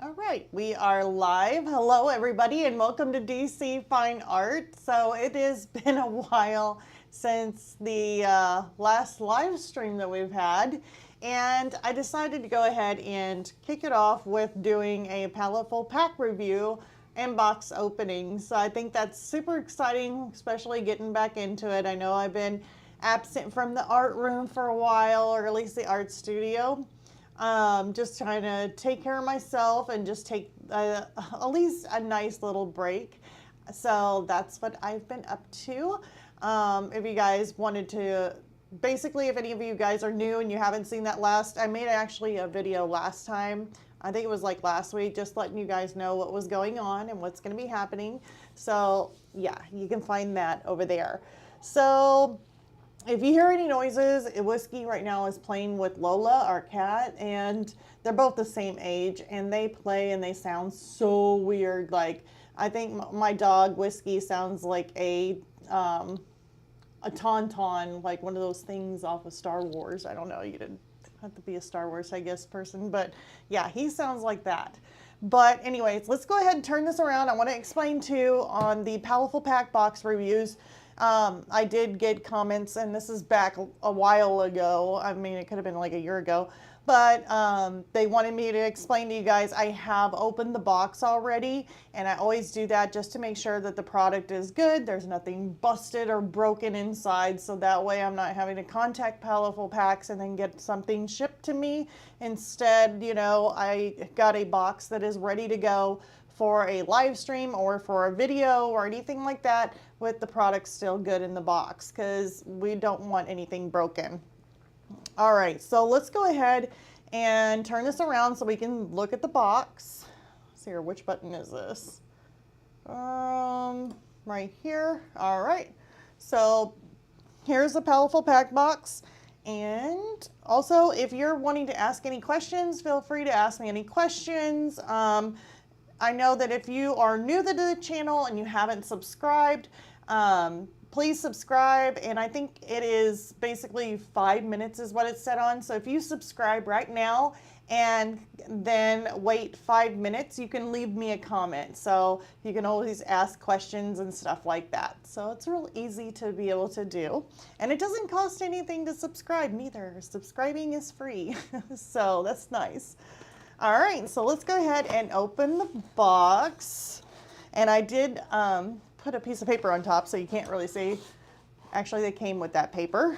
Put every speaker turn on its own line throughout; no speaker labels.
All right, we are live. Hello, everybody, and welcome to DC Fine Art. So it has been a while since the last live stream that we've had, and I decided to go ahead and kick it off with doing a Paletteful Pack review and box opening. So I think that's super exciting, especially getting back into it. I know I've been absent from the art room for a while, or at least the art studio. Just trying to take care of myself and just take at least a nice little break. So that's what I've been up to. If you guys wanted to, basically, if any of you guys are new and you haven't seen that I made actually a video last time. I think it was like last week, just letting you guys know what was going on and what's going to be happening. So yeah, you can find that over there. So if you hear any noises, Whiskey right now is playing with Lola, our cat, and they're both the same age, and they play and they sound so weird. Like, I think my dog, Whiskey, sounds like a tauntaun, like one of those things off of Star Wars. I don't know, you didn't have to be a Star Wars, I guess, person, but yeah, he sounds like that. But anyways, let's go ahead and turn this around. I want to explain too on the Paletteful Pack box reviews. I did get comments, and this is back a while ago. I mean, it could have been like a year ago, but they wanted me to explain to you guys. I have opened the box already, and I always do that just to make sure that the product is good. There's nothing busted or broken inside, so that way I'm not having to contact Paletteful Packs and then get something shipped to me. Instead, you know, I got a box that is ready to go for a live stream or for a video or anything like that, with the product still good in the box, because we don't want anything broken. All right, so let's go ahead and turn this around so we can look at the box. Let's see here, which button is this? Right here. All right, so here's the Paletteful Pack box. And also, if you're wanting to ask any questions, feel free to ask me any questions. I know that if you are new to the channel and you haven't subscribed, please subscribe. And I think it is basically 5 minutes is what it's set on. So if you subscribe right now and then wait 5 minutes, you can leave me a comment. So you can always ask questions and stuff like that. So it's real easy to be able to do. And it doesn't cost anything to subscribe neither. Subscribing is free. So that's nice. All right, so let's go ahead and open the box. And I did put a piece of paper on top so you can't really see. Actually, they came with that paper.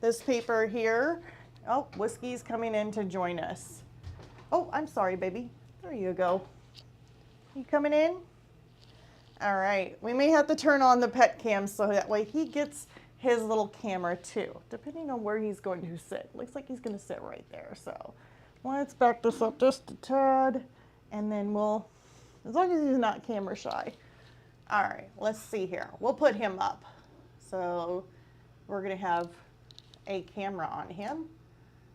This paper here. Oh, Whiskey's coming in to join us. Oh, I'm sorry, baby. There you go. You coming in? All right, we may have to turn on the pet cam so that way he gets his little camera too, depending on where he's going to sit. Looks like he's going to sit right there, so. Let's back this up just a tad, and then we'll, as long as he's not camera shy. All right, let's see here. We'll put him up. So we're gonna have a camera on him.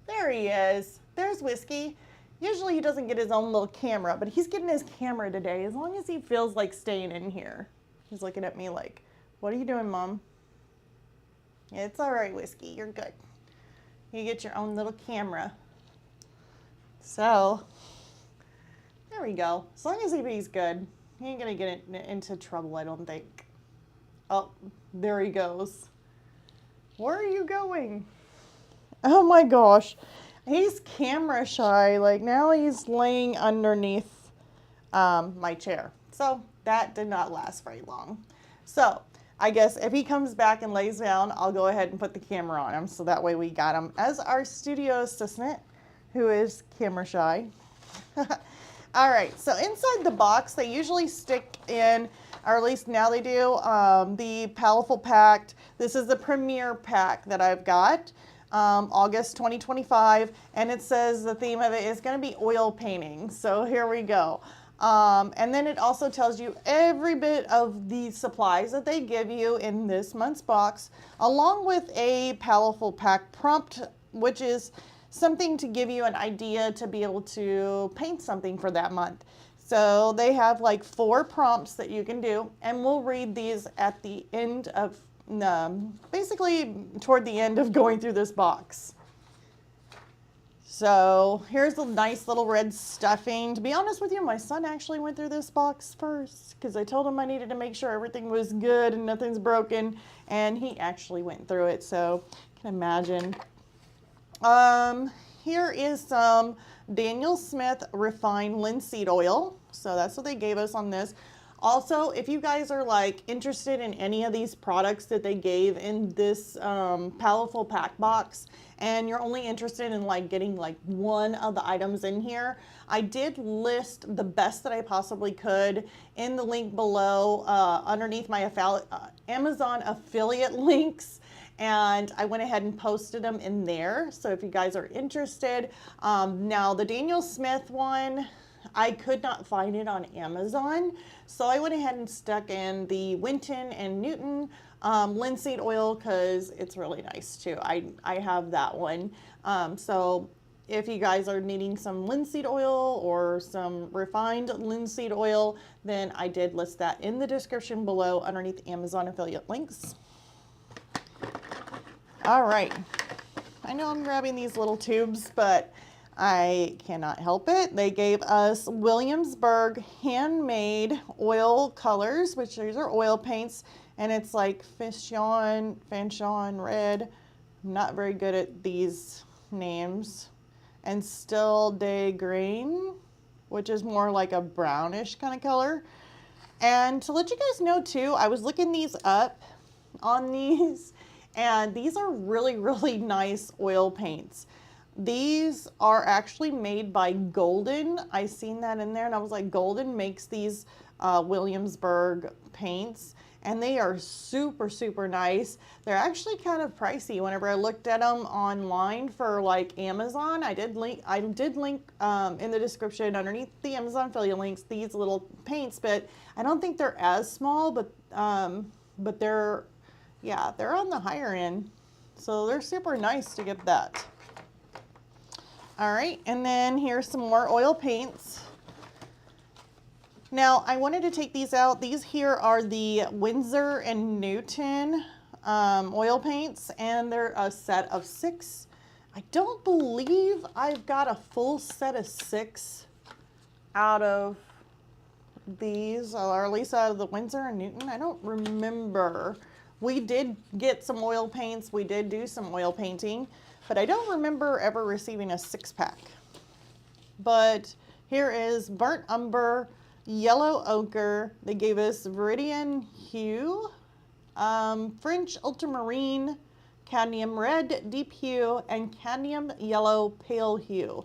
There he is. There's Whiskey. Usually he doesn't get his own little camera, but he's getting his camera today, as long as he feels like staying in here. He's looking at me like, what are you doing, Mom? It's all right, Whiskey, you're good. You get your own little camera. So, there we go. As long as he's good, he ain't gonna get into trouble, I don't think. Oh, there he goes. Where are you going? Oh my gosh. He's camera shy. Like, now he's laying underneath my chair. So, that did not last very long. So, I guess if he comes back and lays down, I'll go ahead and put the camera on him. So that way we got him as our studio assistant, who is camera shy. All right, so inside the box, they usually stick in, or at least now they do, the Paletteful Pack. This is the premiere pack that I've got, August 2025, and it says the theme of it is going to be oil painting. So here we go. And then it also tells you every bit of the supplies that they give you in this month's box, along with a Paletteful Pack prompt, which is something to give you an idea to be able to paint something for that month. So they have like 4 prompts that you can do, and we'll read these at the end of, basically toward the end of going through this box. So here's a nice little red stuffing. To be honest with you, my son actually went through this box first because I told him I needed to make sure everything was good and nothing's broken, and he actually went through it, so you can imagine. Here is some Daniel Smith refined linseed oil. So that's what they gave us on this. Also, if you guys are like interested in any of these products that they gave in this Paletteful Pack box, and you're only interested in like getting like one of the items in here, I did list the best that I possibly could in the link below underneath my Amazon affiliate links. And I went ahead and posted them in there. So if you guys are interested, now the Daniel Smith one, I could not find it on Amazon. So I went ahead and stuck in the Winton and Newton linseed oil because it's really nice too. I have that one. So if you guys are needing some linseed oil or some refined linseed oil, then I did list that in the description below underneath Amazon affiliate links. All right, I know I'm grabbing these little tubes, but I cannot help it. They gave us Williamsburg handmade oil colors, which these are oil paints, and it's like Fanchon red. I'm not very good at these names. And Still Day Green, which is more like a brownish kind of color. And to let you guys know too, I was looking these up on these, and these are really, really nice oil paints. These are actually made by Golden. I seen that in there and I was like, Golden makes these Williamsburg paints, and they are super, super nice. They're actually kind of pricey. Whenever I looked at them online for like Amazon, I did link in the description underneath the Amazon affiliate links these little paints, but I don't think they're as small, but they're, yeah, they're on the higher end. So they're super nice to get that. All right, and then here's some more oil paints. Now, I wanted to take these out. These here are the Winsor and Newton oil paints, and they're a set of 6. I don't believe I've got a full set of 6 out of these, or at least out of the Winsor and Newton. I don't remember. We did get some oil paints. We did do some oil painting, but I don't remember ever receiving a 6-pack. But here is Burnt Umber, Yellow Ochre. They gave us Viridian Hue, French Ultramarine, Cadmium Red Deep Hue, and Cadmium Yellow Pale Hue.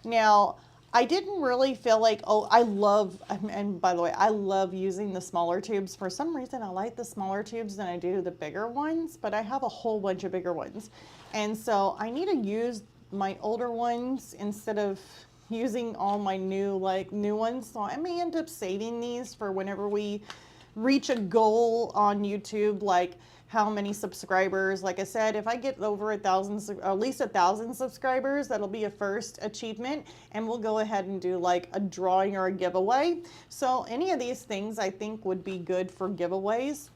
Now, I didn't really feel like, oh, I love, and by the way, I love using the smaller tubes. For some reason, I like the smaller tubes than I do the bigger ones, but I have a whole bunch of bigger ones. And so I need to use my older ones instead of using all my new ones. So I may end up saving these for whenever we reach a goal on YouTube, like how many subscribers. Like I said, if I get over 1,000, at least 1,000 subscribers, that'll be a first achievement, and we'll go ahead and do like a drawing or a giveaway. So any of these things I think would be good for giveaways.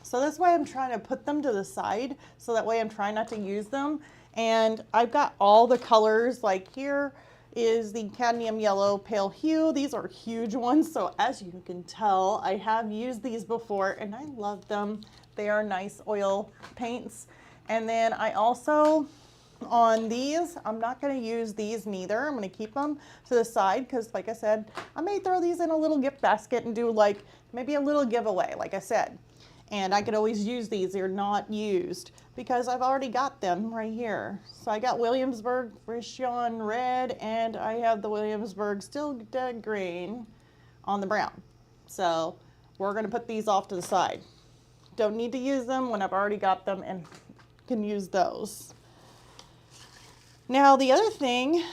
So that's why I'm trying to put them to the side, so that way I'm trying not to use them. And I've got all the colors. Like here is the Cadmium Yellow Pale Hue. These are huge ones, so as you can tell, I have used these before and I love them. They are nice oil paints. And then I also, on these, I'm not going to use these neither. I'm going to keep them to the side because, like I said, I may throw these in a little gift basket and do like maybe a little giveaway, like I said. And I could always use these. They're not used because I've already got them right here. So I got Williamsburg Fanchon Red, and I have the Williamsburg Still Day Green on the brown. So we're going to put these off to the side. Don't need to use them when I've already got them and can use those. Now the other thing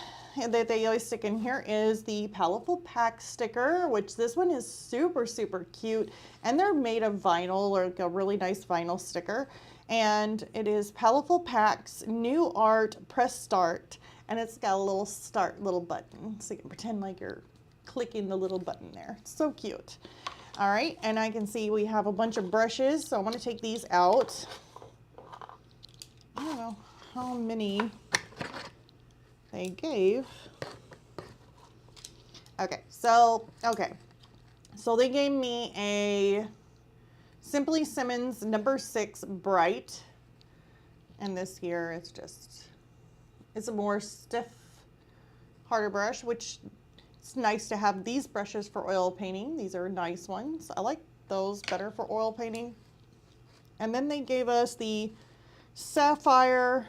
that they always stick in here is the Paletteful Pack sticker, which this one is super, super cute. And they're made of vinyl, or like a really nice vinyl sticker. And it is Paletteful Pack's New Art Press Start. And it's got a little start little button. So you can pretend like you're clicking the little button there. It's so cute. All right, and I can see we have a bunch of brushes. So I'm gonna take these out. I don't know how many they gave, so they gave me a Simply Simmons number 6 Bright. And this here is it's a more stiff, harder brush, which it's nice to have these brushes for oil painting. These are nice ones. I like those better for oil painting. And then they gave us the Sapphire,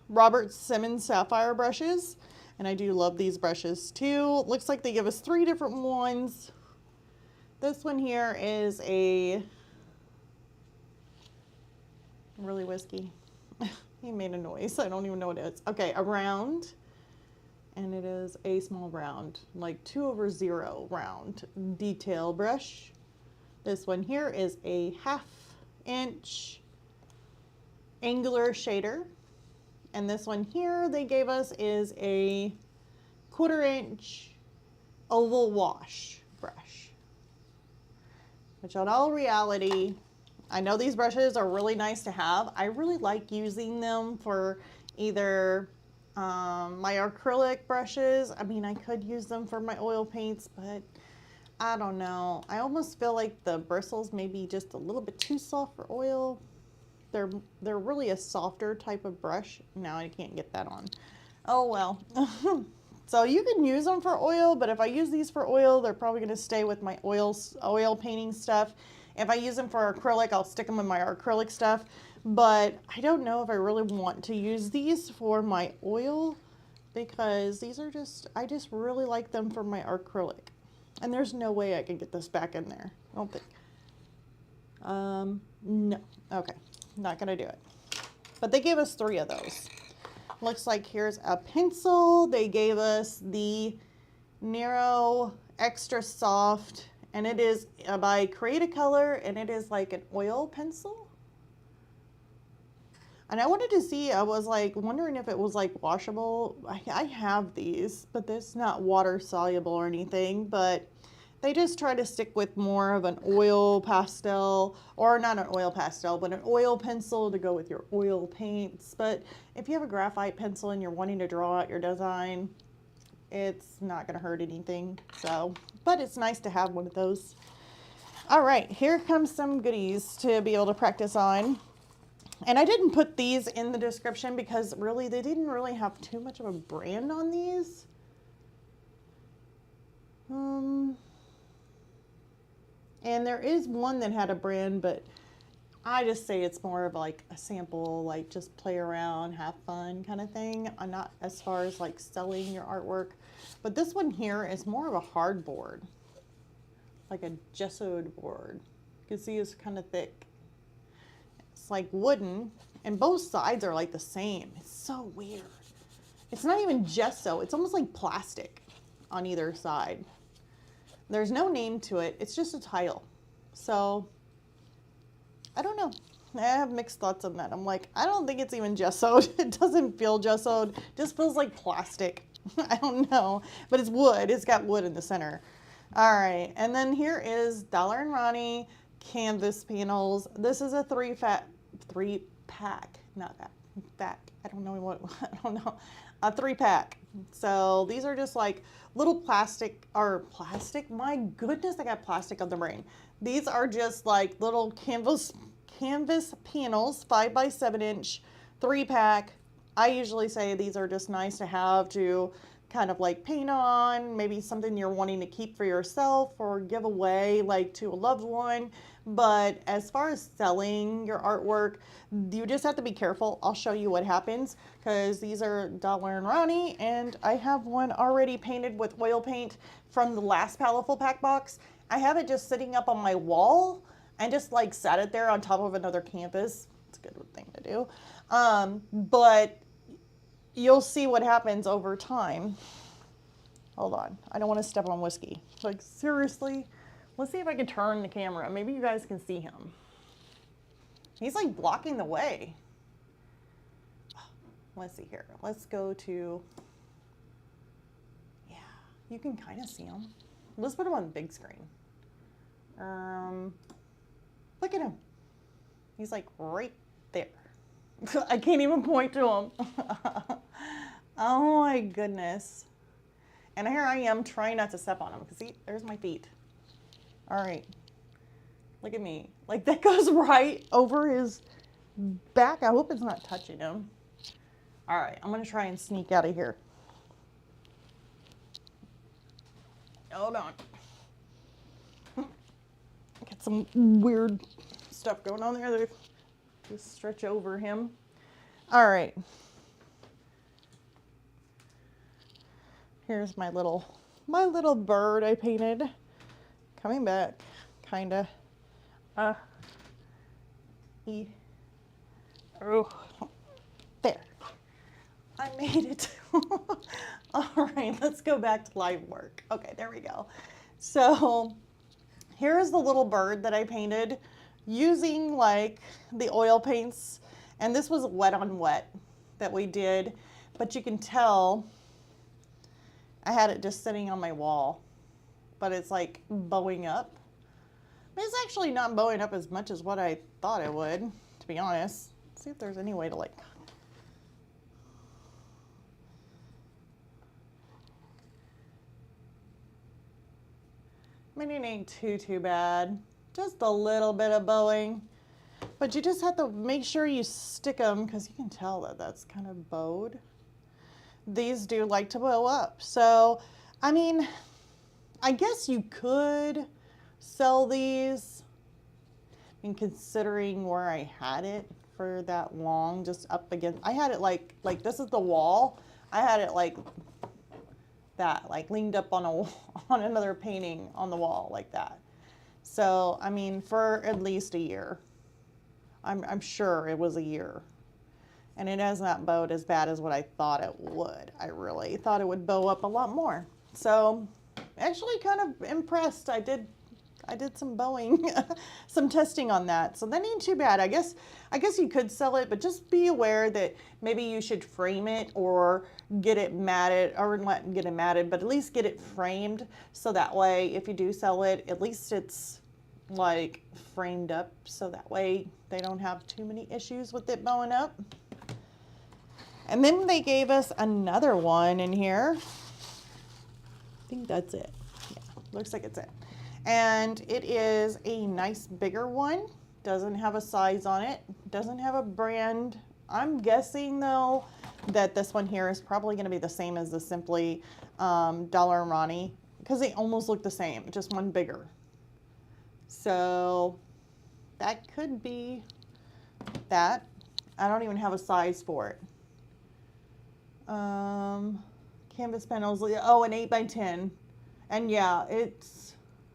Robert Simmons Sapphire brushes. And I do love these brushes too. Looks like they give us 3 different ones. This one here is a really whiskey. He made a noise. I don't even know what it is. Okay, a round. And it is a small round, like 2/0 round detail brush. This one here is a 1/2 inch angular shader. And this one here they gave us is a 1/4 inch oval wash brush. Which in all reality, I know these brushes are really nice to have. I really like using them for either my acrylic brushes. I mean, I could use them for my oil paints, but I don't know. I almost feel like the bristles may be just a little bit too soft for oil. They're really a softer type of brush. Now I can't get that on. Oh well. So you can use them for oil, but if I use these for oil, they're probably going to stay with my oil painting stuff. If I use them for acrylic, I'll stick them in my acrylic stuff. But I don't know if I really want to use these for my oil, because these are I just really like them for my acrylic. And there's no way I can get this back in there. I don't think. No. Okay. Not going to do it. But they gave us 3 of those. Looks like here's a pencil. They gave us the Narrow Extra Soft, and it is by Create a Color, and it is like an oil pencil. And I wanted to see, I was like wondering if it was like washable. I have these, but it's not water soluble or anything, but they just try to stick with more of an oil pastel, or not an oil pastel, but an oil pencil to go with your oil paints. But if you have a graphite pencil and you're wanting to draw out your design, it's not going to hurt anything. So, but it's nice to have one of those. All right, here comes some goodies to be able to practice on. And I didn't put these in the description because really they didn't really have too much of a brand on these. And there is one that had a brand, but I just say it's more of like a sample, like just play around, have fun kind of thing. I'm not as far as like selling your artwork. But this one here is more of a hard board, like a gessoed board. You can see it's kind of thick. It's like wooden, and both sides are like the same. It's so weird. It's not even gesso. It's almost like plastic on either side. There's no name to it. It's just a tile. So, I don't know. I have mixed thoughts on that. I'm like, I don't think it's even gessoed. It doesn't feel gessoed. It just feels like plastic. I don't know. But it's wood. It's got wood in the center. All right. And then here is Dollar & Ronnie canvas panels. This is a three pack. Not that. Pack. I don't know what. I don't know. A 3-pack. So these are just like little plastic. My goodness, I got plastic on the brain. These are just like little canvas panels, 5x7 inch, 3-pack. I usually say these are just nice to have to kind of like paint on, maybe something you're wanting to keep for yourself or give away like to a loved one. But as far as selling your artwork, you just have to be careful. I'll show you what happens, because these are Dollar & Ronnie, and I have one already painted with oil paint from the last Paletteful Pack box. I have it just sitting up on my wall and just like sat it there on top of another canvas. It's a good thing to do. But you'll see what happens over time. Hold on. I don't want to step on whiskey. Like, seriously? Let's see if I can turn the camera. Maybe you guys can see him. He's like blocking the way. Let's see here. Let's go to, yeah, you can kind of see him. Let's put him on the big screen. Look at him. He's like right there. I can't even point to him. Oh my goodness. And here I am trying not to step on him because see, there's my feet. All right. Look at me. Like that goes right over his back. I hope it's not touching him. All right, I'm gonna try and sneak out of here. Hold on. Got some weird stuff going on there that just stretch over him. All right. Here's my little bird I painted. Coming back, kinda. Oh, there. I made it. All right, let's go back to live work. Okay, there we go. So here's the little bird that I painted using like the oil paints. And this was wet on wet that we did, but you can tell I had it just sitting on my wall, but it's like bowing up. It's actually not bowing up as much as what I thought it would, to be honest. Let's see if there's any way to like, I mean, it ain't too bad. Just a little bit of bowing, but you just have to make sure you stick them because you can tell that that's kind of bowed. These do like to bow up. So, I mean, I guess you could sell these. I mean, considering where I had it for that long, just up against, I had it like this is the wall. I had it like that, like leaned up on on another painting on the wall like that. So, I mean, for at least a year. I'm sure it was a year. And it has not bowed as bad as what I thought it would. I really thought it would bow up a lot more. So, actually kind of impressed. I did some bowing, some testing on that. So that ain't too bad. I guess you could sell it, but just be aware that maybe you should frame it or get it matted, or not get it matted, but at least get it framed. So that way, if you do sell it, at least it's like framed up. So that way they don't have too many issues with it bowing up. And then they gave us another one in here. I think that's it. Yeah, looks like it's it. And it is a nice bigger one. Doesn't have a size on it. Doesn't have a brand. I'm guessing though that this one here is probably going to be the same as the Simply Dollar and Ronnie because they almost look the same, just one bigger. So that could be that. I don't even have a size for it. Canvas panels, oh, an 8x10. And yeah,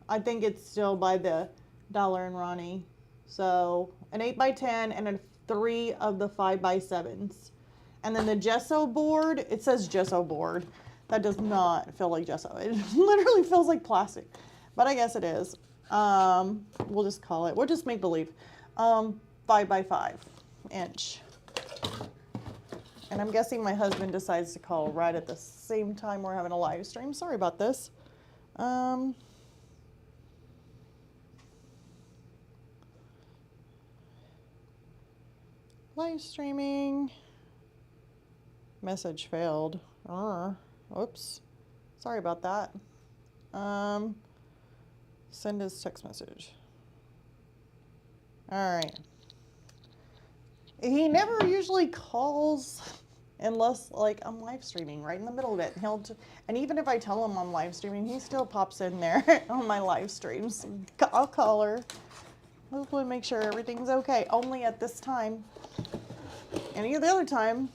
I think it's still by the Dollar and Ronnie. So an 8x10 and 3 of the 5x7s. And then the gesso board, it says gesso board. That does not feel like gesso. It literally feels like plastic, but I guess it is. We'll just call it, we'll just make believe. 5x5 inch. And I'm guessing my husband decides to call right at the same time we're having a live stream. Sorry about this. Live streaming. Message failed. Whoops. Sorry about that. Send his text message. All right. He never usually calls unless like I'm live streaming right in the middle of it. And even if I tell him I'm live streaming, he still pops in there on my live streams. I'll call her. Hopefully make sure everything's okay. Only at this time. Any of the other time,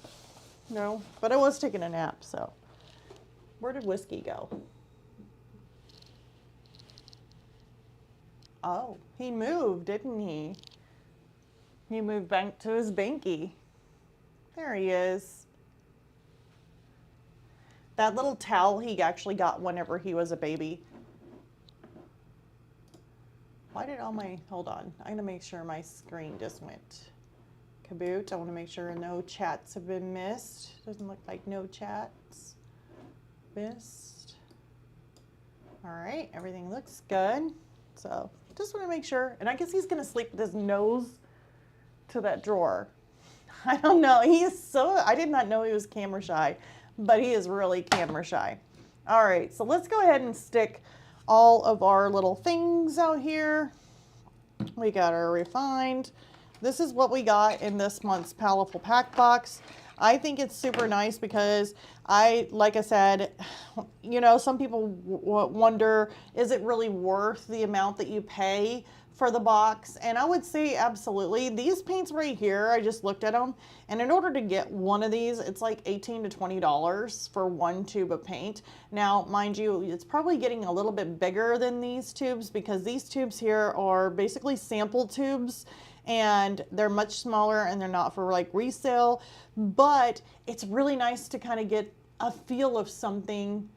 no. But I was taking a nap, so. Where did Whiskey go? Oh, he moved, didn't he? He moved back to his binky. There he is. That little towel he actually got whenever he was a baby. Why did all my, hold on. I'm gonna make sure my screen just went kaboot. I wanna make sure no chats have been missed. Doesn't look like no chats missed. All right, everything looks good. So just wanna make sure, and I guess he's gonna sleep with his nose to that drawer. I don't know, I did not know he was camera shy, but he is really camera shy. All right, so let's go ahead and stick all of our little things out here. We got our refined. This is what we got in this month's Paletteful Pack box. I think it's super nice because like I said, you know, some people wonder, is it really worth the amount that you pay for the box? And I would say absolutely. These paints right here, I just looked at them, and in order to get one of these, it's like $18 to $20 for one tube of paint. Now, mind you, it's probably getting a little bit bigger than these tubes because these tubes here are basically sample tubes, and they're much smaller and they're not for like resale, but it's really nice to kind of get a feel of something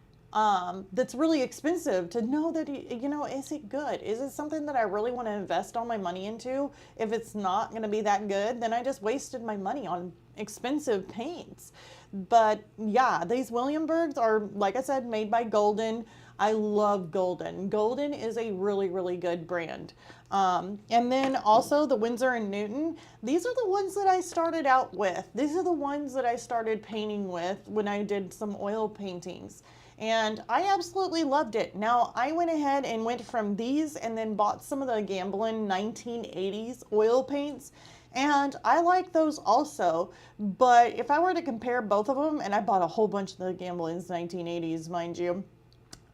that's really expensive, to know that, you know, is it good? Is it something that I really want to invest all my money into? If it's not going to be that good, then I just wasted my money on expensive paints. But yeah, these Williamsburgs are, like I said, made by Golden. I love Golden. Golden is a really, really good brand. And then also the Winsor & Newton. These are the ones that I started out with. These are the ones that I started painting with when I did some oil paintings. And I absolutely loved it. Now, I went ahead and went from these and then bought some of the Gamblin 1980s oil paints. And I like those also. But if I were to compare both of them, and I bought a whole bunch of the Gamblin's 1980s, mind you.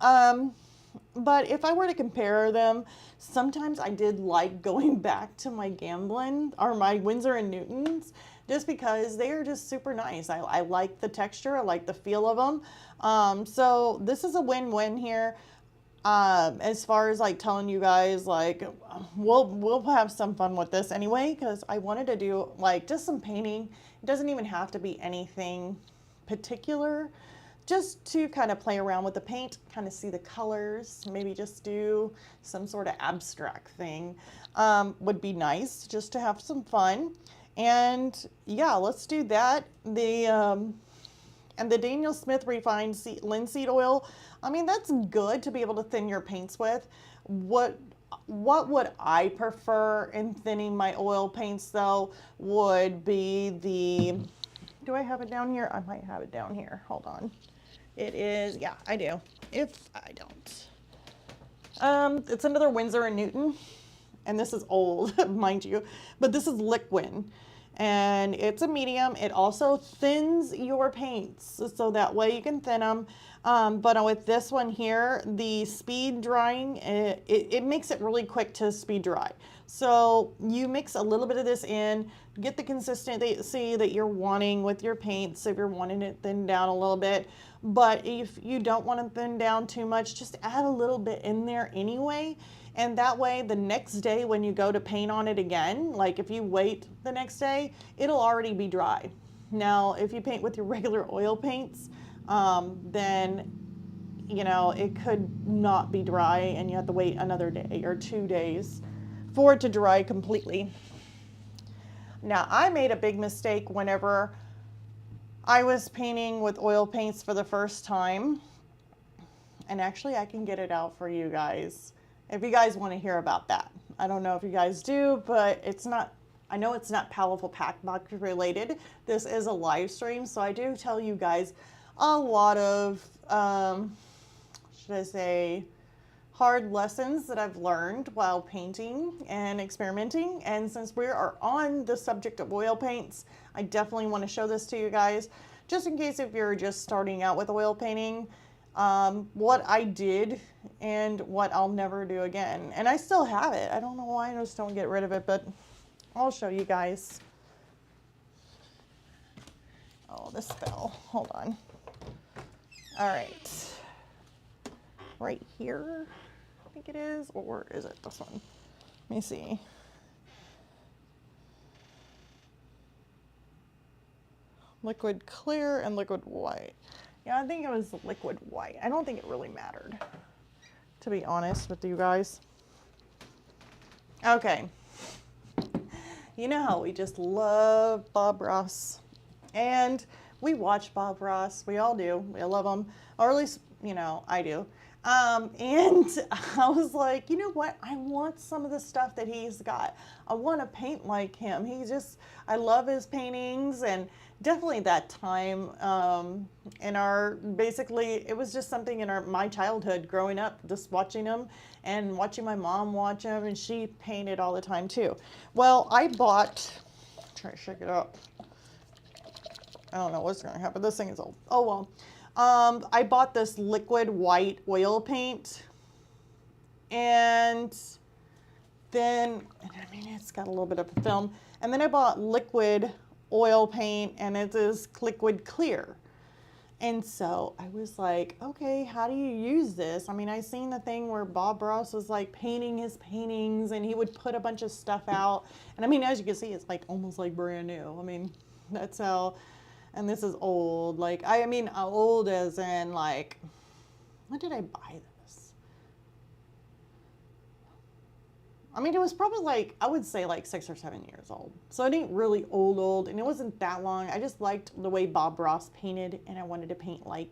But if I were to compare them, sometimes I did like going back to my Gamblin or my Winsor & Newtons, just because they are just super nice. I like the texture, I like the feel of them. So this is a win-win here. As far as like telling you guys, like, we'll have some fun with this anyway, because I wanted to do like just some painting. It doesn't even have to be anything particular, just to kind of play around with the paint, kind of see the colors, maybe just do some sort of abstract thing. Would be nice just to have some fun. And yeah, let's do that. And the Daniel Smith refined linseed oil, I mean, that's good to be able to thin your paints with. What would I prefer in thinning my oil paints though would be the, do I have it down here? I might have it down here. Hold on. It is, yeah, I do. If I don't. It's another Winsor & Newton, and this is old, mind you, but this is Liquid. And it's a medium. It also thins your paints, so that way you can thin them. But with this one here, the speed drying, it makes it really quick to speed dry. So you mix a little bit of this in, get the consistency that you're wanting with your paints, if you're wanting it thinned down a little bit. But if you don't want to thin down too much, just add a little bit in there anyway. And that way, the next day when you go to paint on it again, like if you wait the next day, it'll already be dry. Now, if you paint with your regular oil paints, then, you know, it could not be dry and you have to wait another day or 2 days for it to dry completely. Now, I made a big mistake whenever I was painting with oil paints for the first time. And actually, I can get it out for you guys if you guys want to hear about that. I don't know if you guys do, but it's not, I know it's not Paletteful Pack box related. This is a live stream, so I do tell you guys a lot of, should I say, hard lessons that I've learned while painting and experimenting. And since we are on the subject of oil paints, I definitely want to show this to you guys, just in case if you're just starting out with oil painting, what I did and what I'll never do again. And I still have it. I don't know why I just don't get rid of it, but I'll show you guys. Oh, this fell. Hold on. All right. Right here, I think it is, or is it this one? Let me see. Liquid clear and liquid white. Yeah, I think it was liquid white. I don't think it really mattered, to be honest with you guys. Okay. You know how we just love Bob Ross. And we watch Bob Ross. We all do. We love him. Or at least, you know, I do. And I was like, you know what? I want some of the stuff that he's got. I want to paint like him. I love his paintings, and definitely that time basically, it was just something in my childhood growing up, just watching him and watching my mom watch him, and she painted all the time too. Well, try to shake it up. I don't know what's going to happen. This thing is old. Oh, well. I bought this liquid white oil paint, and then, it's got a little bit of film, and then I bought liquid oil paint, and it is liquid clear. And so I was like, okay, how do you use this? I seen the thing where Bob Ross was like painting his paintings, and he would put a bunch of stuff out, and as you can see, it's like almost like brand new. That's how. And this is old, old as in like, when did I buy this? It was probably like, I would say like 6 or 7 years old. So it ain't really old, and it wasn't that long. I just liked the way Bob Ross painted, and I wanted to paint like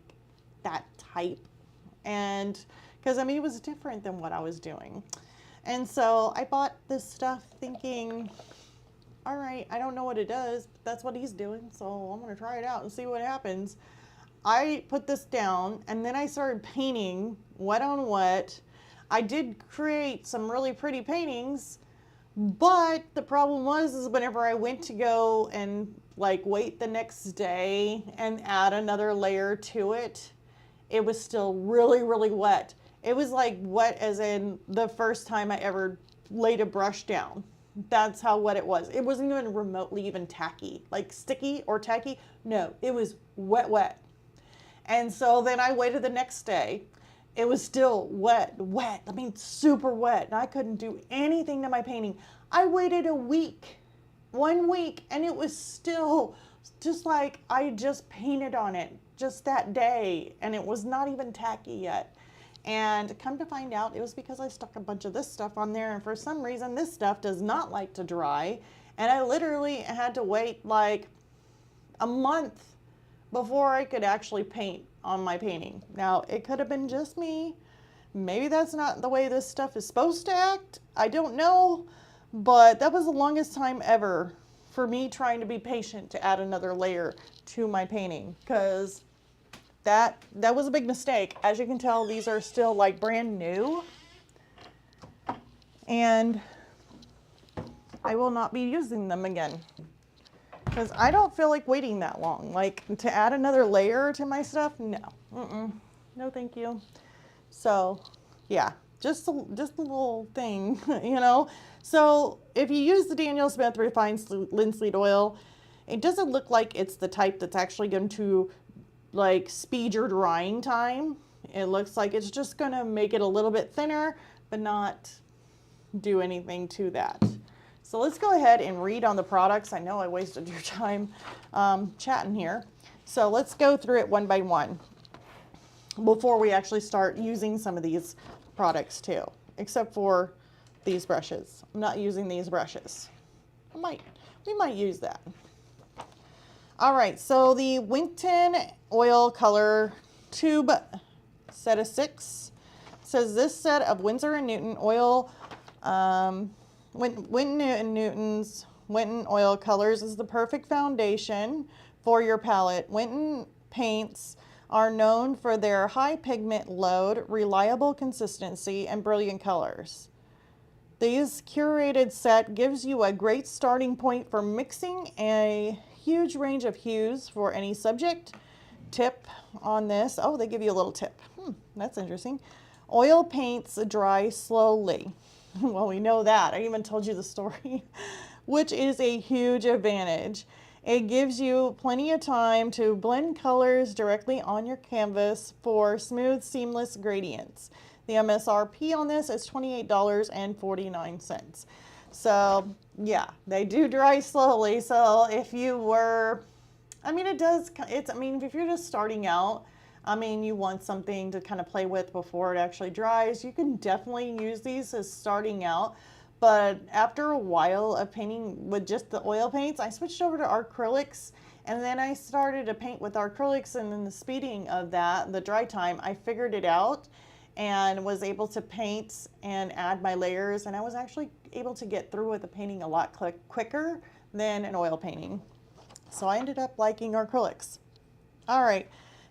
that type. And because it was different than what I was doing. And so I bought this stuff thinking, all right, I don't know what it does, but that's what he's doing, so I'm going to try it out and see what happens. I put this down, and then I started painting wet on wet. I did create some really pretty paintings, but the problem is whenever I went to go and wait the next day and add another layer to it, it was still really, really wet. It was like wet as in the first time I ever laid a brush down. That's how wet it was. It wasn't even remotely even tacky, like sticky or tacky. No, it was wet, wet. And so then I waited the next day. It was still wet, super wet. And I couldn't do anything to my painting. I waited a week, 1 week, and it was still just like I just painted on it just that day. And it was not even tacky yet. And come to find out, it was because I stuck a bunch of this stuff on there, and for some reason this stuff does not like to dry, and I literally had to wait like a month before I could actually paint on my painting. Now, it could have been just me. Maybe that's not the way this stuff is supposed to act. I don't know, but that was the longest time ever for me trying to be patient to add another layer to my painting, because that was a big mistake. As you can tell, these are still like brand new, and I will not be using them again because I don't feel like waiting that long. Like, to add another layer to my stuff, no, no, thank you. So, yeah, just a little thing, So, if you use the Daniel Smith Refined Linseed Oil, it doesn't look like it's the type that's actually going to speed your drying time. It looks like it's just gonna make it a little bit thinner, but not do anything to that. So let's go ahead and read on the products. I know I wasted your time chatting here. So let's go through it one by one before we actually start using some of these products too, except for these brushes. I'm not using these brushes. We might use that. All right, so the Winton Oil Color Tube set of 6 says this set of Winsor & Newton oil, Winton & Newton's Winton Oil Colors is the perfect foundation for your palette. Winton paints are known for their high pigment load, reliable consistency, and brilliant colors. This curated set gives you a great starting point for mixing a huge range of hues for any subject. Tip on this, oh, they give you a little tip. That's interesting. Oil paints dry slowly. Well, we know that. I even told you the story, which is a huge advantage. It gives you plenty of time to blend colors directly on your canvas for smooth, seamless gradients. The MSRP on this is $28.49. So yeah, they do dry slowly. So if you were, if you're just starting out, you want something to kind of play with before it actually dries, you can definitely use these as starting out. But after a while of painting with just the oil paints, I switched over to acrylics, and then I started to paint with acrylics, and then the speeding of that, the dry time, I figured it out. and was able to paint and add my layers, and I was actually able to get through with the painting a lot quicker than an oil painting. So I ended up liking acrylics. All right,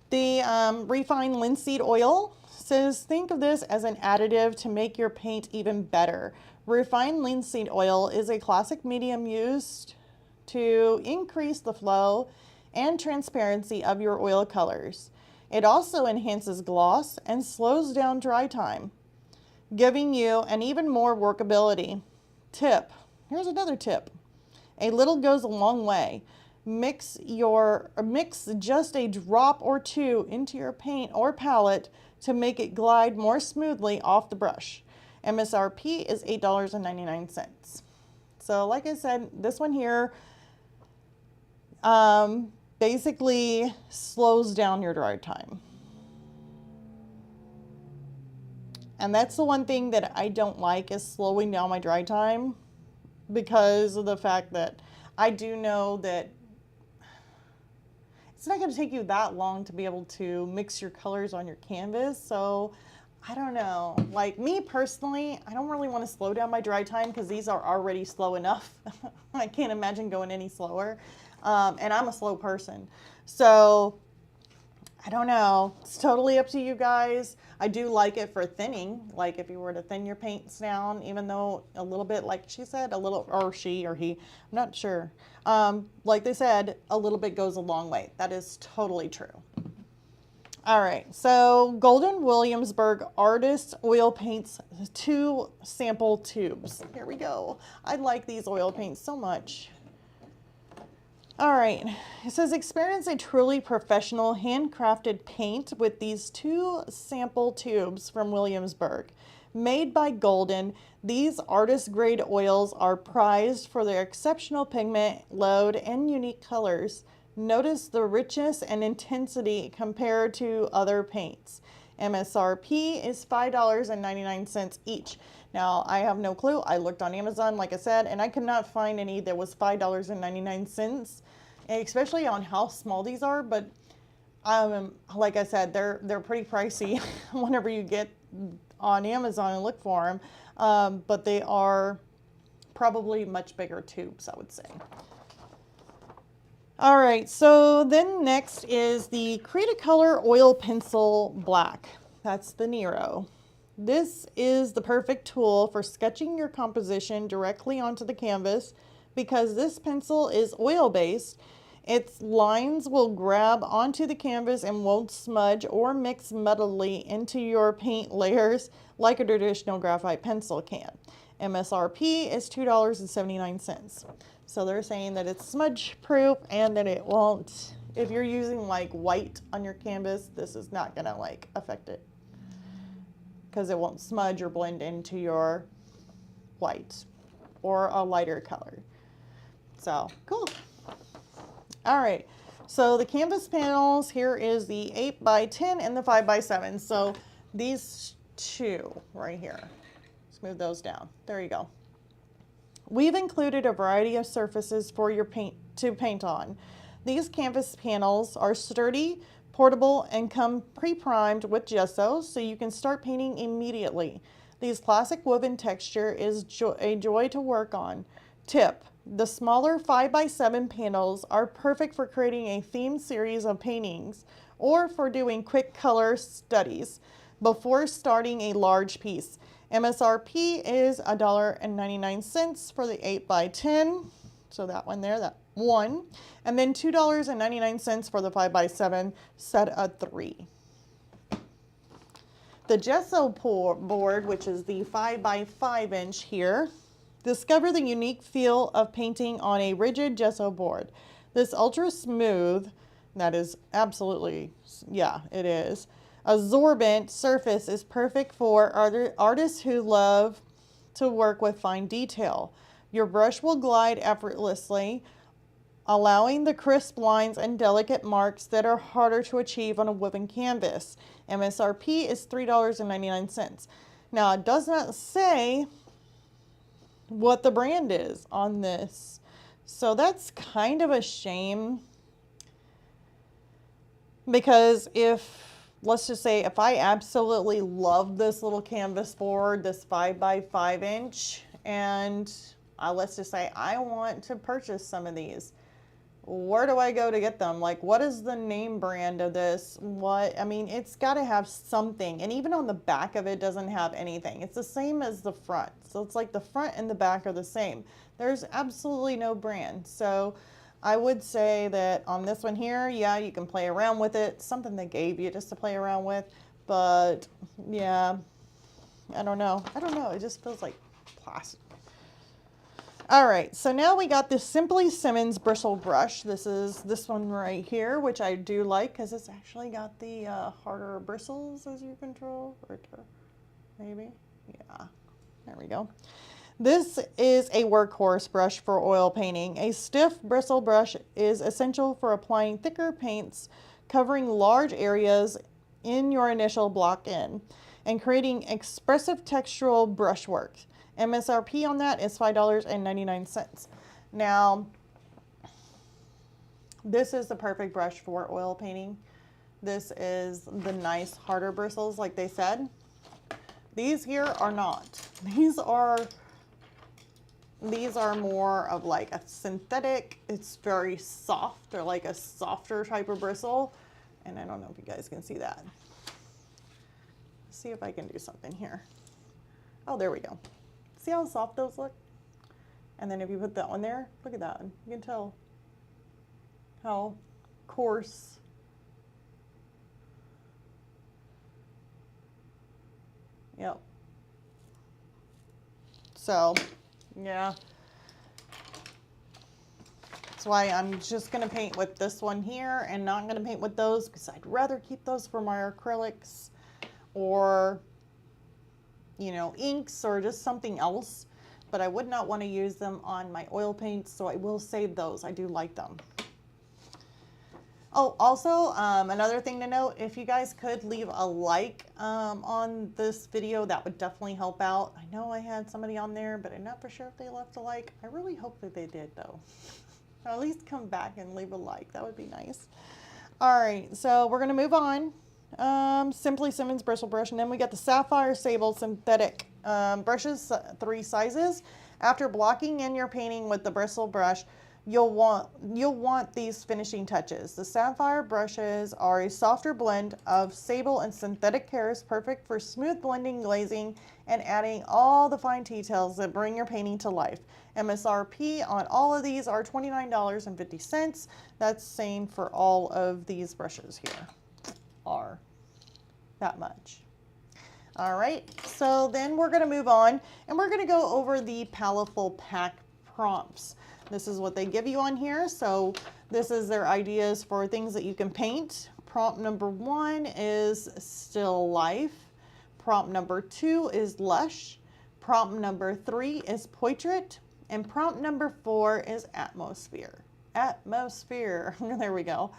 the refined linseed oil says think of this as an additive to make your paint even better. Refined linseed oil is a classic medium used to increase the flow and transparency of your oil colors. It also enhances gloss and slows down dry time, giving you an even more workability. Tip. Here's another tip. A little goes a long way. Mix just a drop or two into your paint or palette to make it glide more smoothly off the brush. MSRP is $8.99. So like I said, this one here basically slows down your dry time. And that's the one thing that I don't like, is slowing down my dry time, because of the fact that I do know that it's not going to take you that long to be able to mix your colors on your canvas. So I don't know, like me personally, I don't really want to slow down my dry time because these are already slow enough. I can't imagine going any slower. And I'm a slow person. So I don't know. It's totally up to you guys. I do like it for thinning. Like if you were to thin your paints down, even though a little bit, like she said, a little, or she or he, I'm not sure. Like they said, a little bit goes a long way. That is totally true. All right, so Golden Williamsburg Artist Oil Paints 2 sample tubes. Here we go. I like these oil paints so much. All right, it says experience a truly professional handcrafted paint with these 2 sample tubes from Williamsburg. Made by Golden, these artist grade oils are prized for their exceptional pigment load and unique colors. Notice the richness and intensity compared to other paints. MSRP is $5.99 each. Now, I have no clue. I looked on Amazon, like I said, and I could not find any that was $5.99, especially on how small these are. But like I said, they're pretty pricey whenever you get on Amazon and look for them. But they are probably much bigger tubes, I would say. All right, so then next is the Cretacolor Oil Pencil Black. That's the Nero. This is the perfect tool for sketching your composition directly onto the canvas because this pencil is oil-based. Its lines will grab onto the canvas and won't smudge or mix muddily into your paint layers like a traditional graphite pencil can. MSRP is $2.79. So they're saying that it's smudge proof and that it won't, if you're using like white on your canvas, this is not gonna like affect it because it won't smudge or blend into your white or a lighter color. So cool. All right, so the canvas panels, here is the 8x10 and the 5x7. So these 2 right here, smooth those down. There you go. We've included a variety of surfaces for your paint to paint on. These canvas panels are sturdy, portable, and come pre-primed with gesso, so you can start painting immediately. These classic woven texture is a joy to work on. Tip: the smaller 5x7 panels are perfect for creating a themed series of paintings or for doing quick color studies before starting a large piece. MSRP is $1.99 for the 8x10, so that one there, that one, and then $2.99 for the 5x7 set of 3. The gesso board, which is the 5x5 inch here, discover the unique feel of painting on a rigid gesso board. This ultra smooth, that is absolutely, yeah, it is, absorbent surface is perfect for artists who love to work with fine detail. Your brush will glide effortlessly, allowing the crisp lines and delicate marks that are harder to achieve on a woven canvas. MSRP is $3.99. Now, it does not say what the brand is on this, so that's kind of a shame, because if let's just say if I absolutely love this little canvas board, this 5 by 5 inch, and let's just say I want to purchase some of these. Where do I go to get them? Like, what is the name brand of this? What, I mean, it's got to have something. And even on the back of it doesn't have anything. It's the same as the front. So it's like the front and the back are the same. There's absolutely no brand. So I would say that on this one here, yeah, you can play around with it. Something they gave you just to play around with. But yeah, I don't know. I don't know. It just feels like plastic. All right, so now we got this Simply Simmons bristle brush. This is this one right here, which I do like because it's actually got the harder bristles as you control. Right there, maybe. Yeah, there we go. This is a workhorse brush for oil painting. A stiff bristle brush is essential for applying thicker paints, covering large areas in your initial block in, and creating expressive textural brushwork. MSRP on that is $5.99. Now, this is the perfect brush for oil painting. This is the nice harder bristles, like they said. These here are not. These are more of like a synthetic. It's very soft, or like a softer type of bristle. And I don't know if you guys can see that. Let's see if I can do something here. Oh, there we go. See how soft those look? And then if you put that one there, look at that. You can tell how coarse. Yep. So, yeah. That's why I'm just going to paint with this one here and not going to paint with those, because I'd rather keep those for my acrylics or, you know, inks or just something else, but I would not want to use them on my oil paints, so I will save those. I do like them. Oh, also, another thing to note, if you guys could leave a like on this video, that would definitely help out. I know I had somebody on there, but I'm not for sure if they left a like. I really hope that they did, though. Or at least come back and leave a like. That would be nice. All right, so we're going to move on. Simply Simmons bristle brush, and then we got the Sapphire Sable synthetic brushes, 3 sizes. After blocking in your painting with the bristle brush, you'll want these finishing touches. The Sapphire brushes are a softer blend of sable and synthetic hairs, perfect for smooth blending, glazing, and adding all the fine details that bring your painting to life. MSRP on all of these are $29.50. That's same for all of these brushes here. Are that much. All right, so then we're going to move on and we're going to go over the Paletteful Pack prompts. This is what they give you on here. So this is their ideas for things that you can paint. Prompt number 1 is still life. Prompt number 2 is lush. Prompt number 3 is portrait. And prompt number 4 is atmosphere. Atmosphere. There we go.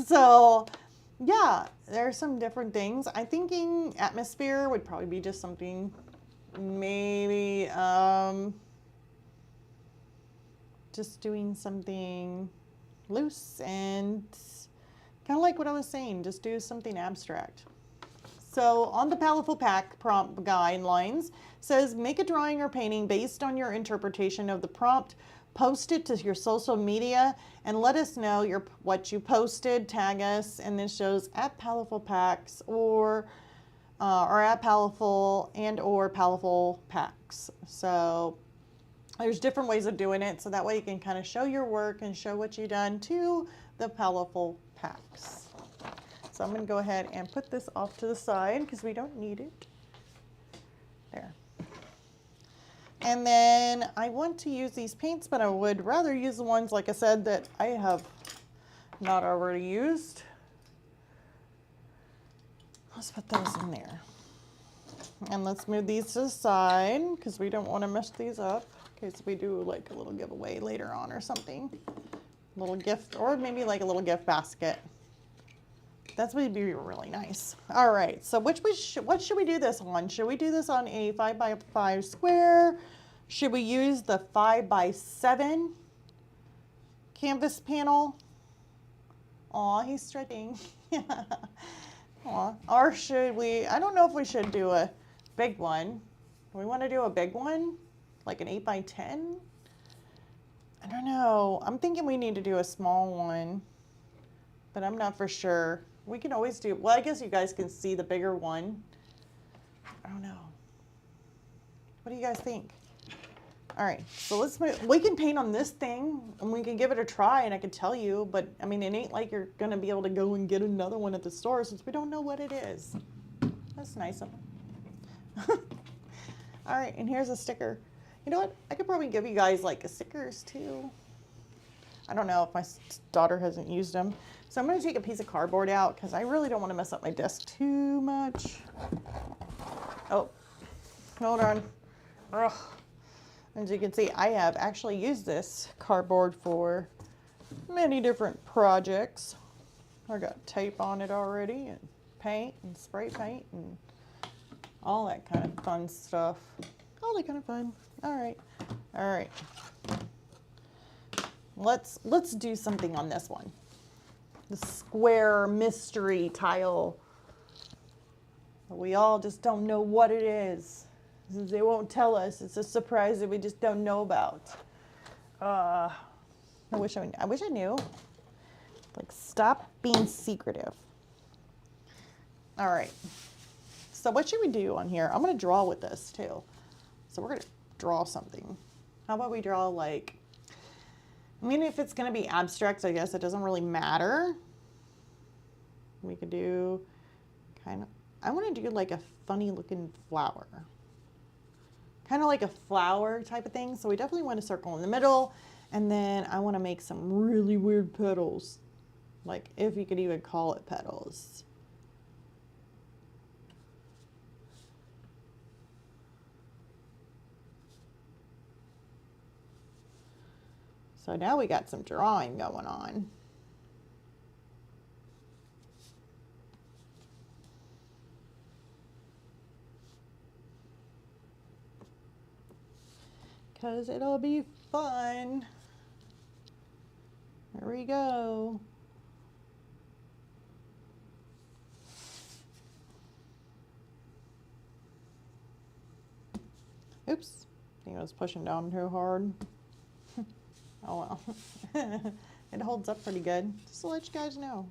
So yeah, there's some different things. I'm thinking atmosphere would probably be just something maybe just doing something loose and kind of like what I was saying, just do something abstract. So on the Paletteful Pack prompt guidelines says make a drawing or painting based on your interpretation of the prompt. Post it to your social media and let us know what you posted. Tag us, and this shows at Paletteful Packs or at Paletteful and or Paletteful Packs. So there's different ways of doing it, so that way you can kind of show your work and show what you've done to the Paletteful Packs. So I'm going to go ahead and put this off to the side because we don't need it. There. And then I want to use these paints, but I would rather use the ones, like I said, that I have not already used. Let's put those in there. And let's move these to the side because we don't want to mess these up in case we do like a little giveaway later on or something. A little gift, or maybe like a little gift basket. That's would be really nice. All right, so what should we do this on? Should we do this on a 5x5 square? Should we use the 5x7 canvas panel? Aw, he's stretching. Aw. Or should we, I don't know if we should do a big one. Do we want to do a big one? Like an 8 by 10? I don't know. I'm thinking we need to do a small one, but I'm not for sure. We can always do, well, I guess you guys can see the bigger one. I don't know. What do you guys think? All right, so we can paint on this thing and we can give it a try and I can tell you, but I mean, it ain't like you're gonna be able to go and get another one at the store since we don't know what it is. That's nice of them. All right, and here's a sticker. You know what? I could probably give you guys like stickers too. I don't know if my daughter hasn't used them. So I'm gonna take a piece of cardboard out because I really don't want to mess up my desk too much. Oh, hold on. Ugh. As you can see, I have actually used this cardboard for many different projects. I got tape on it already, and paint, and spray paint, and all that kind of fun stuff. All that kind of fun. All right, all right. Let's do something on this one. The square mystery tile. We all just don't know what it is. They won't tell us. It's a surprise that we just don't know about. I wish I knew. Like, stop being secretive. All right. So what should we do on here? I'm going to draw with this too. So we're going to draw something. How about we draw like, I mean, if it's going to be abstract, I guess it doesn't really matter. We could do kind of, I want to do like a funny looking flower. Kind of like a flower type of thing. So we definitely want a circle in the middle. And then I want to make some really weird petals. Like, if you could even call it petals. So now we got some drawing going on. Because it'll be fun. There we go. Oops, I think I was pushing down too hard. Oh well. It holds up pretty good, just to let you guys know.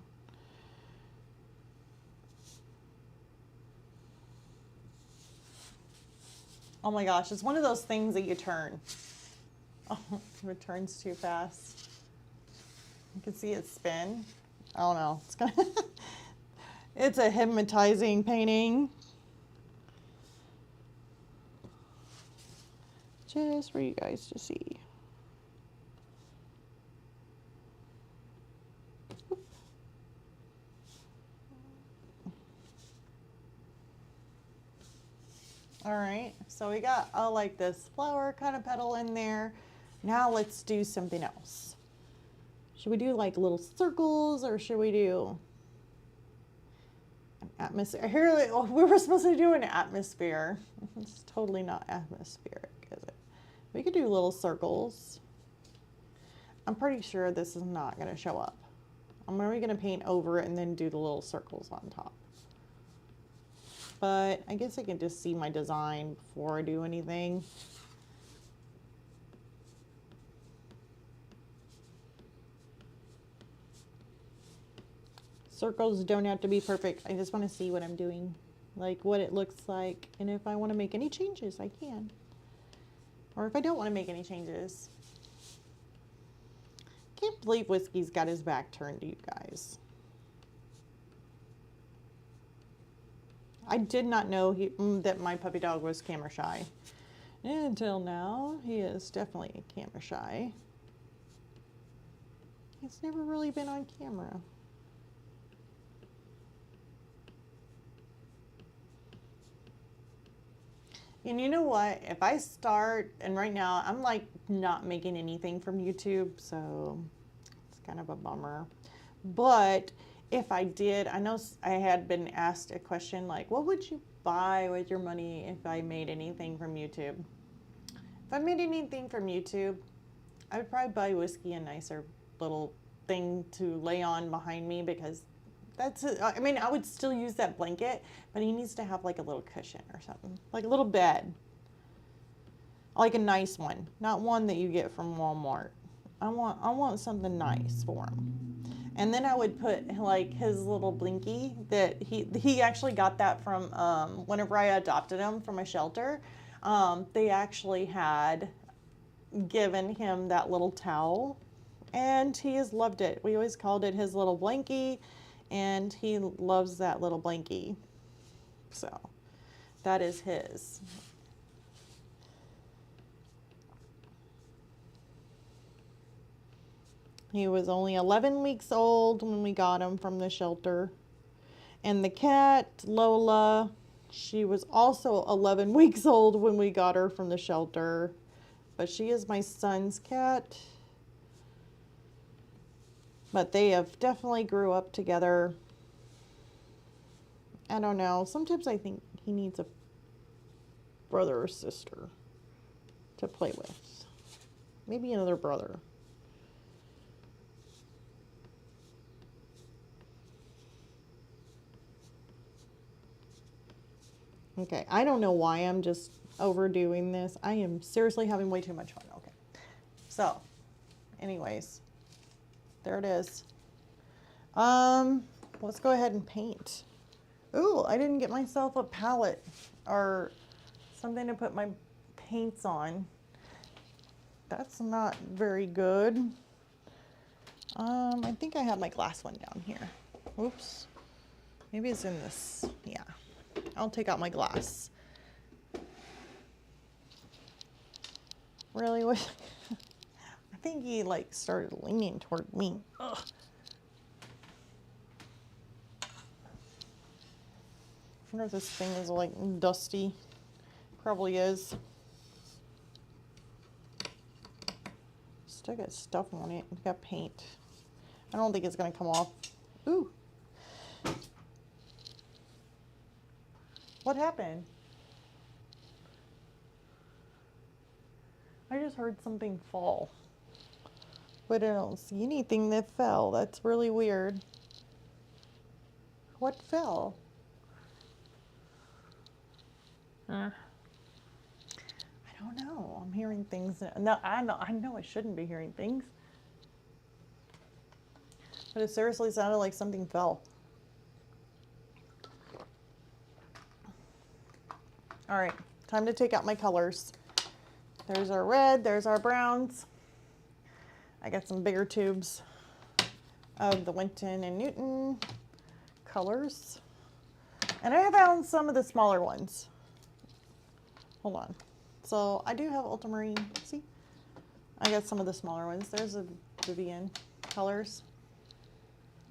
Oh my gosh, it's one of those things that you turn. Oh, it turns too fast. You can see it spin. I don't know. It's gonna it's a hypnotizing painting. Just for you guys to see. All right, so we got like this flower kind of petal in there. Now let's do something else. Should we do like little circles or should we do an atmosphere? Here, we were supposed to do an atmosphere. It's totally not atmospheric, is it? We could do little circles. I'm pretty sure this is not going to show up. I'm already going to paint over it and then do the little circles on top. But I guess I can just see my design before I do anything. Circles don't have to be perfect. I just want to see what I'm doing, like what it looks like, and if I want to make any changes, I can. Or if I don't want to make any changes. Can't believe Whiskey's got his back turned to you guys. I did not know that my puppy dog was camera shy. Until now, he is definitely camera shy. He's never really been on camera. And you know what? If I start, and right now I'm like not making anything from YouTube, so it's kind of a bummer. But if I did, I know I had been asked a question like, what would you buy with your money if I made anything from YouTube? If I made anything from YouTube, I would probably buy Whiskey a nicer little thing to lay on behind me because That's it. I mean, I would still use that blanket, but he needs to have like a little cushion or something, like a little bed, like a nice one, not one that you get from Walmart. I want something nice for him. And then I would put like his little blinky that he actually got that from whenever I adopted him from a shelter. They actually had given him that little towel, and he has loved it. We always called it his little blankie, and he loves that little blankie. So that is his. He was only 11 weeks old when we got him from the shelter. And the cat, Lola, she was also 11 weeks old when we got her from the shelter. But she is my son's cat. But they have definitely grew up together. I don't know. Sometimes I think he needs a brother or sister to play with. Maybe another brother. Okay, I don't know why I'm just overdoing this. I am seriously having way too much fun. Okay, so anyways, there it is. Let's go ahead and paint. Ooh, I didn't get myself a palette or something to put my paints on. That's not very good. I think I have my glass one down here. Oops, maybe it's in this, yeah. I'll take out my glass. Really? I think he like started leaning toward me. Ugh. I wonder if this thing is like dusty. Probably is. Still got stuff on it. It's got paint. I don't think it's gonna come off. Ooh. What happened? I just heard something fall. But I don't see anything that fell. That's really weird. What fell? I don't know. I'm hearing things. No, I know I shouldn't be hearing things. But it seriously sounded like something fell. All right, time to take out my colors. There's our red, there's our browns. I got some bigger tubes of the Winton and Newton colors. And I found some of the smaller ones. Hold on. So I do have ultramarine, see? I got some of the smaller ones. There's the Vivian colors.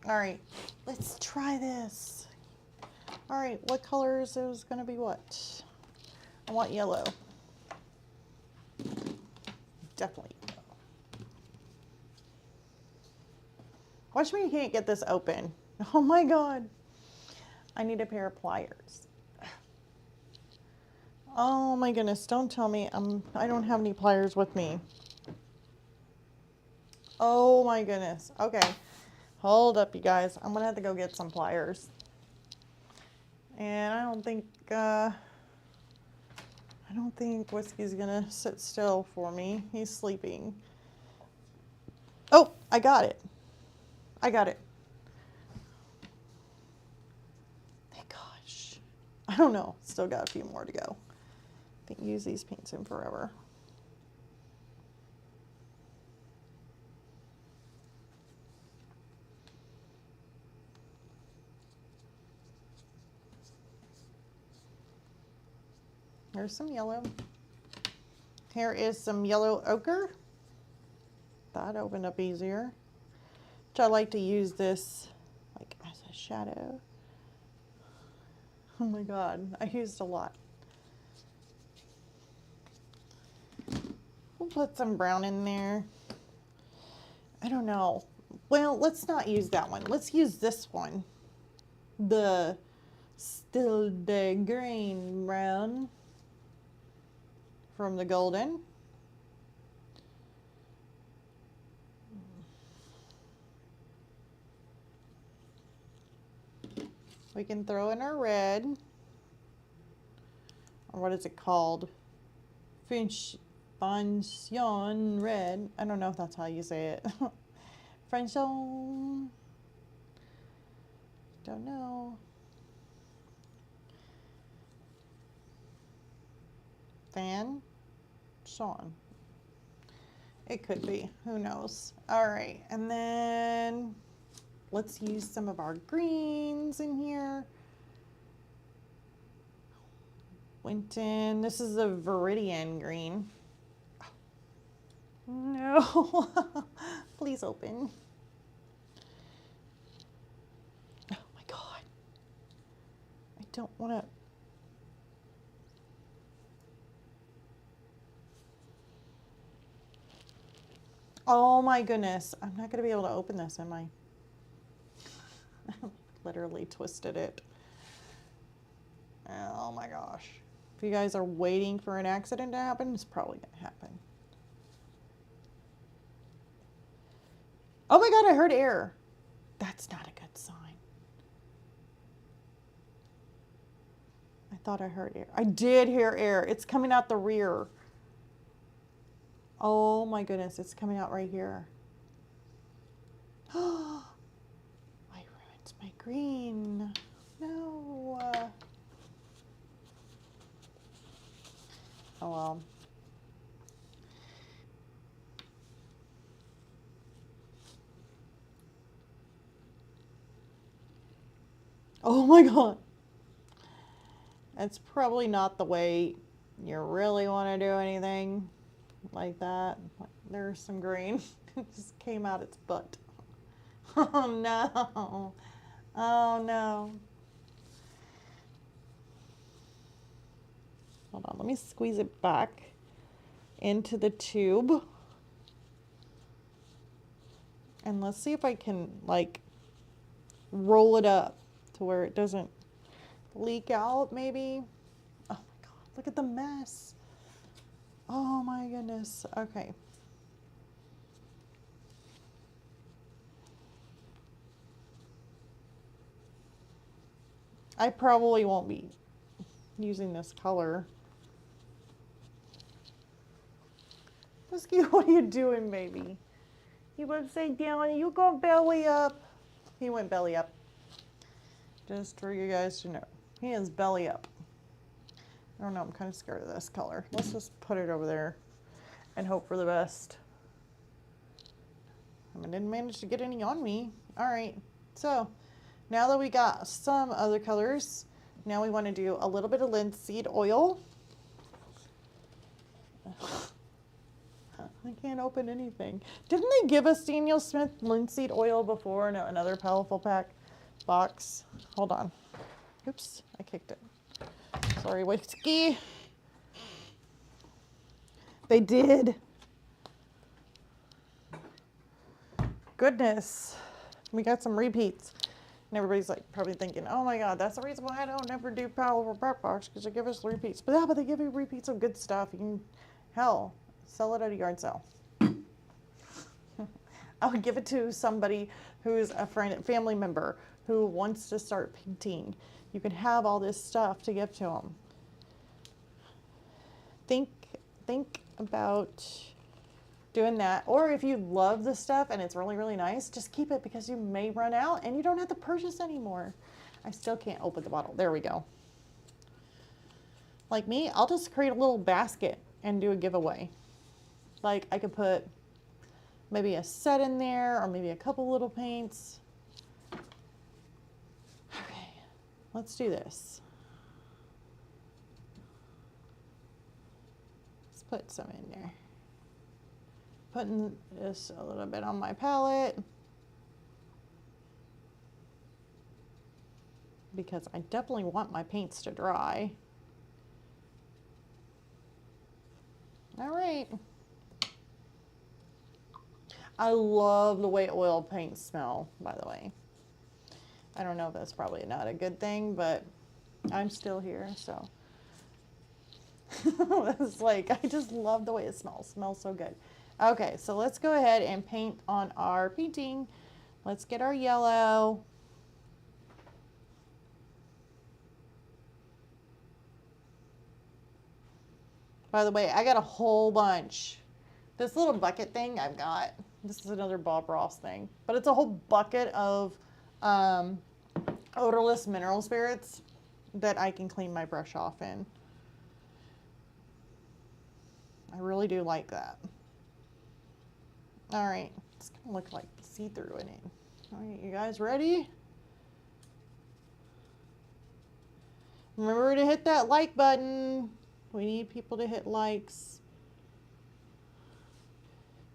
All right, let's try this. All right, what colors is gonna be what? I want yellow. Definitely yellow. Watch me, you can't get this open. Oh my God. I need a pair of pliers. Oh my goodness, don't tell me I don't have any pliers with me. Oh my goodness. Okay, hold up you guys. I'm gonna have to go get some pliers. And I don't think Whiskey's gonna sit still for me. He's sleeping. Oh, I got it. I got it. Thank gosh. I don't know. Still got a few more to go. I think use these paints in forever. Here's some yellow. Here is some yellow ochre. That opened up easier. Which I like to use this like as a shadow. Oh my God, I used a lot. We'll put some brown in there. I don't know. Well, let's not use that one. Let's use this one. The Still the Green Brown from the Golden. We can throw in our red. Or what is it called? French red. I don't know if that's how you say it. French. Don't know. Fan. Sean. It could be. Who knows? All right. And then let's use some of our greens in here. Winton. This is a Viridian green. No. Please open. Oh my God. I don't want to. Oh my goodness. I'm not going to be able to open this, am I? Literally twisted it. Oh my gosh. If you guys are waiting for an accident to happen, it's probably going to happen. Oh my God, I heard air. That's not a good sign. I thought I heard air. I did hear air. It's coming out the rear. Oh my goodness, it's coming out right here. Oh, I ruined my green. No. Oh well. Oh my God. That's probably not the way you really want to do anything like that. There's some green. It just came out its butt. Oh no. Oh no. Hold on, let me squeeze it back into the tube. And let's see if I can like roll it up to where it doesn't leak out maybe. Oh my God, look at the mess. Oh my goodness. Okay. I probably won't be using this color. Whiskey, what are you doing, baby? You want to say down, you go belly up. He went belly up. Just for you guys to know. He is belly up. I don't know, I'm kind of scared of this color. Let's just put it over there and hope for the best. I didn't manage to get any on me. All right, so now that we got some other colors, now we want to do a little bit of linseed oil. I can't open anything. Didn't they give us Daniel Smith linseed oil before in another Paletteful Pack box? Hold on. Oops, I kicked it. Sorry, Whiskey. They did. Goodness. We got some repeats. And everybody's like probably thinking, oh my God, that's the reason why I don't ever do Paletteful Pack box, because they give us repeats. But yeah, but they give you repeats of good stuff. You can, hell, sell it at a yard sale. I would give it to somebody who's a friend, family member who wants to start painting. You can have all this stuff to give to them. Think about doing that. Or if you love the stuff and it's really, really nice, just keep it, because you may run out and you don't have to purchase anymore. I still can't open the bottle. There we go. Like me, I'll just create a little basket and do a giveaway. Like I could put maybe a set in there, or maybe a couple little paints. Okay, let's do this. Let's put some in there. Putting this a little bit on my palette, because I definitely want my paints to dry. All right. I love the way oil paints smell, by the way. I don't know if that's probably not a good thing, but I'm still here, so. It's like, I just love the way it smells. It smells so good. Okay, so let's go ahead and paint on our painting. Let's get our yellow. By the way, I got a whole bunch. This little bucket thing I've got, this is another Bob Ross thing, but it's a whole bucket of odorless mineral spirits that I can clean my brush off in. I really do like that. All right, it's gonna look like see-through in it. All right, you guys ready? Remember to hit that like button. We need people to hit likes.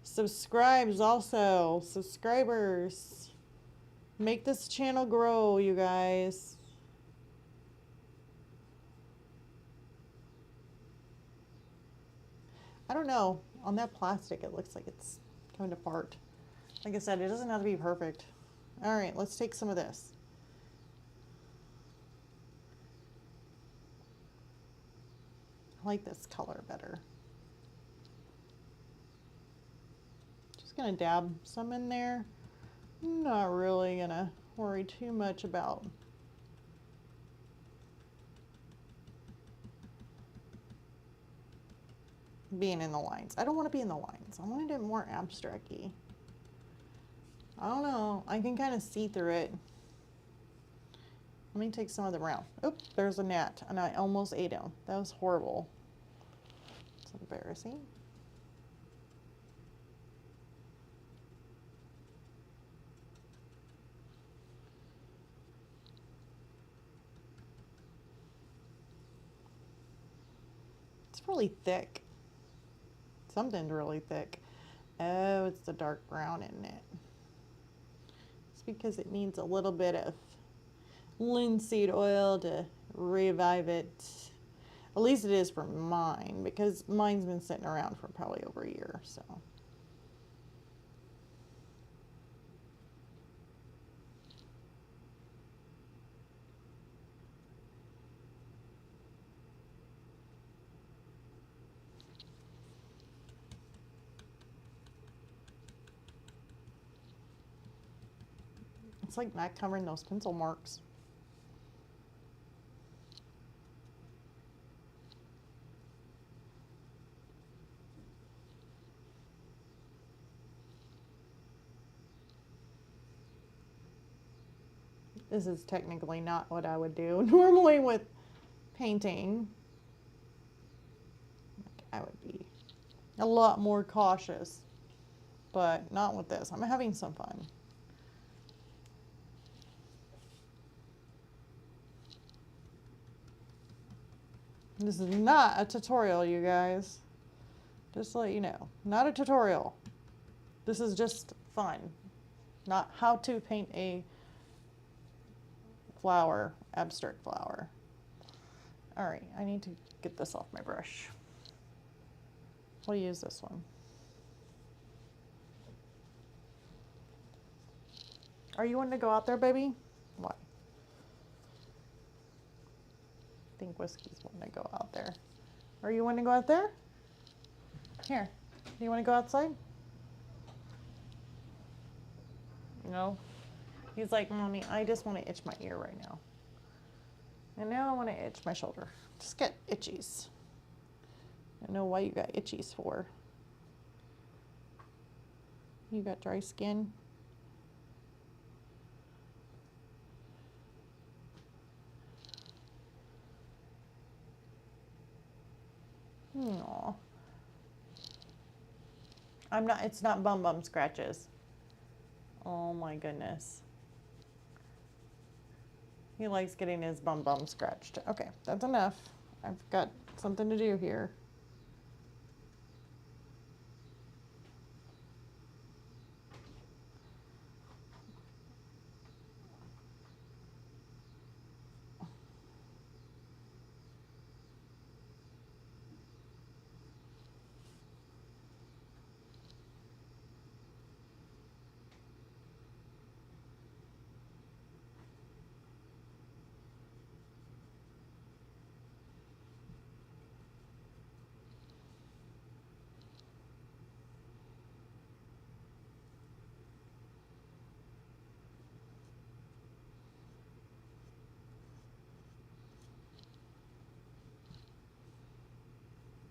Subscribes also, subscribers. Make this channel grow, you guys. I don't know, on that plastic it looks like it's coming apart. Like I said, it doesn't have to be perfect. All right, let's take some of this. I like this color better. Just gonna dab some in there. I'm not really gonna worry too much about being in the lines. I don't want to be in the lines. I wanted it more abstract-y. I don't know. I can kind of see through it. Let me take some of the brown. Oop, there's a gnat, and I almost ate him. That was horrible. It's embarrassing. It's really thick. Something's really thick. Oh, it's the dark brown, isn't it? It's because it needs a little bit of linseed oil to revive it. At least it is for mine, because mine's been sitting around for probably over a year, so. It's like not covering those pencil marks. This is technically not what I would do normally with painting. I would be a lot more cautious, but not with this. I'm having some fun. This is not a tutorial, you guys. Just to let you know, not a tutorial. This is just fun, not how to paint a flower, abstract flower. All right, I need to get this off my brush. We'll use this one. Are you wanting to go out there, baby? Why? I think Whiskey's wanting to go out there. Are you wanting to go out there? Here, do you want to go outside? No? He's like, Mommy, I just want to itch my ear right now. And now I want to itch my shoulder. Just get itchies. I don't know why you got itchies for. You got dry skin. Aww. It's not bum scratches. Oh my goodness. He likes getting his bum scratched. Okay, that's enough. I've got something to do here.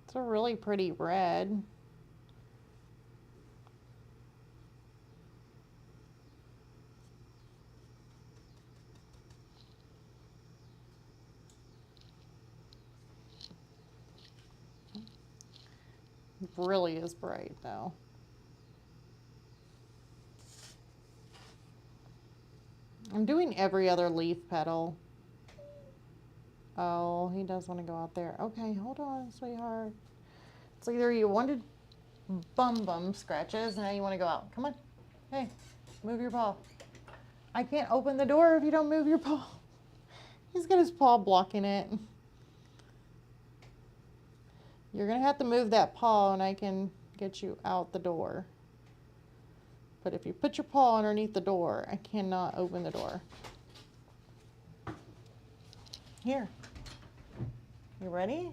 It's a really pretty red. It really is bright though. I'm doing every other leaf petal. Oh, he does want to go out there. Okay, hold on, sweetheart. It's either you wanted bum scratches, and now you want to go out. Come on. Hey, move your paw. I can't open the door if you don't move your paw. He's got his paw blocking it. You're going to have to move that paw, and I can get you out the door. But if you put your paw underneath the door, I cannot open the door. Here. You ready?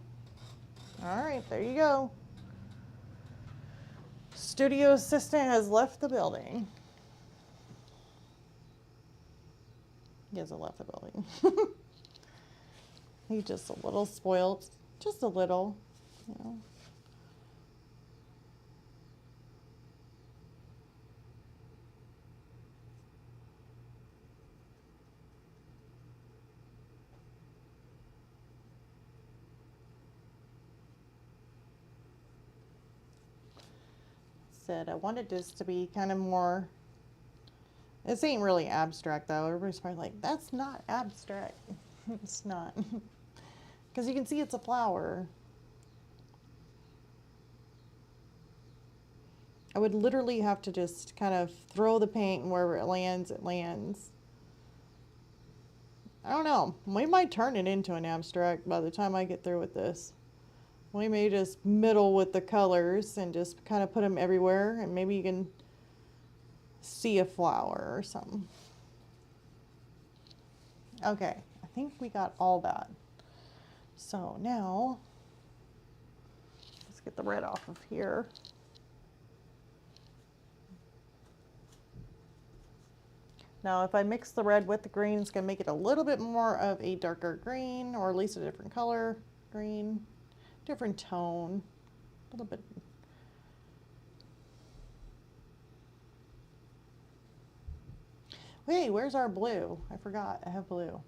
All right, there you go. Studio assistant has left the building. He hasn't left the building. He's just a little spoiled. Just a little, you know. Said I wanted this to be kind of more, this ain't really abstract though. Everybody's probably like, that's not abstract. It's not. Because you can see it's a flower. I would literally have to just kind of throw the paint and wherever it lands, it lands. I don't know. We might turn it into an abstract by the time I get through with this. We may just middle with the colors and just kind of put them everywhere, and maybe you can see a flower or something. Okay, I think we got all that. So now, let's get the red off of here. Now if I mix the red with the green, it's gonna make it a little bit more of a darker green, or at least a different color green. Different tone, a little bit. Wait, where's our blue? I forgot, I have blue.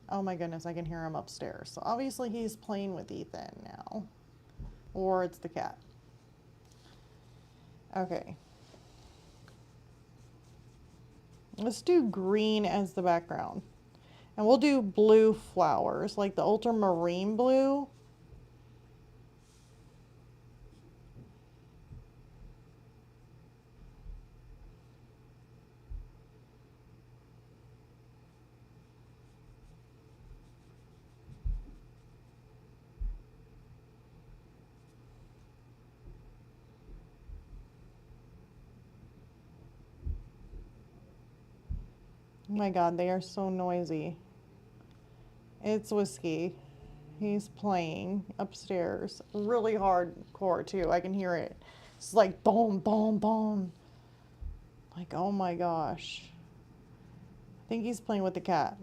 Oh my goodness, I can hear him upstairs. So obviously he's playing with Ethan now. Or it's the cat. Okay. Let's do green as the background. And we'll do blue flowers, like the ultramarine blue. Oh my God, they are so noisy. It's Whiskey. He's playing upstairs. Really hardcore too. I can hear it. It's like boom, boom, boom. Like, oh my gosh. I think he's playing with the cat.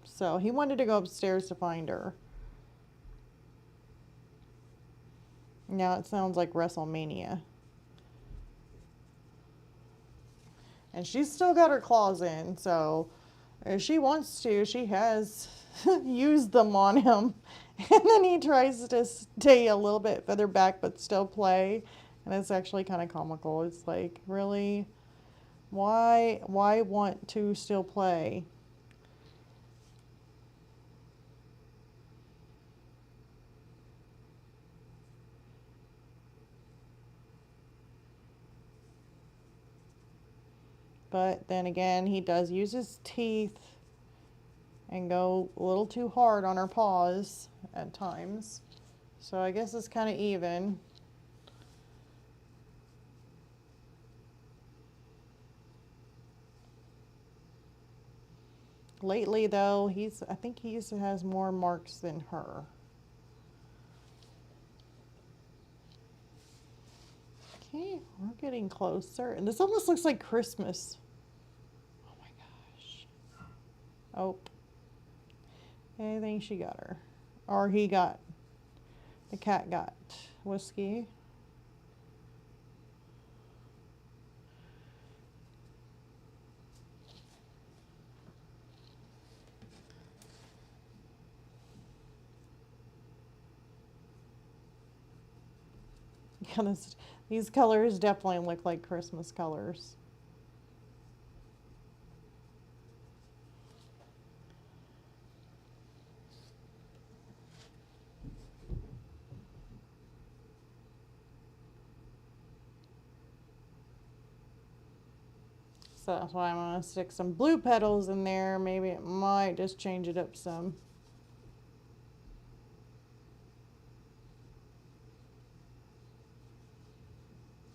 So he wanted to go upstairs to find her. Now it sounds like WrestleMania. And she's still got her claws in, so if she wants to, she has used them on him. And then he tries to stay a little bit further back but still play. And it's actually kind of comical. It's like, really? Why want to still play? But then again, he does use his teeth and go a little too hard on her paws at times. So I guess it's kind of even. Lately though, I think he has more marks than her. Okay, we're getting closer. And this almost looks like Christmas. Oh my gosh. Oh. I think she got her. Or the cat got whiskey. Yeah, these colors definitely look like Christmas colors. So that's why I'm going to stick some blue petals in there. Maybe it might just change it up some.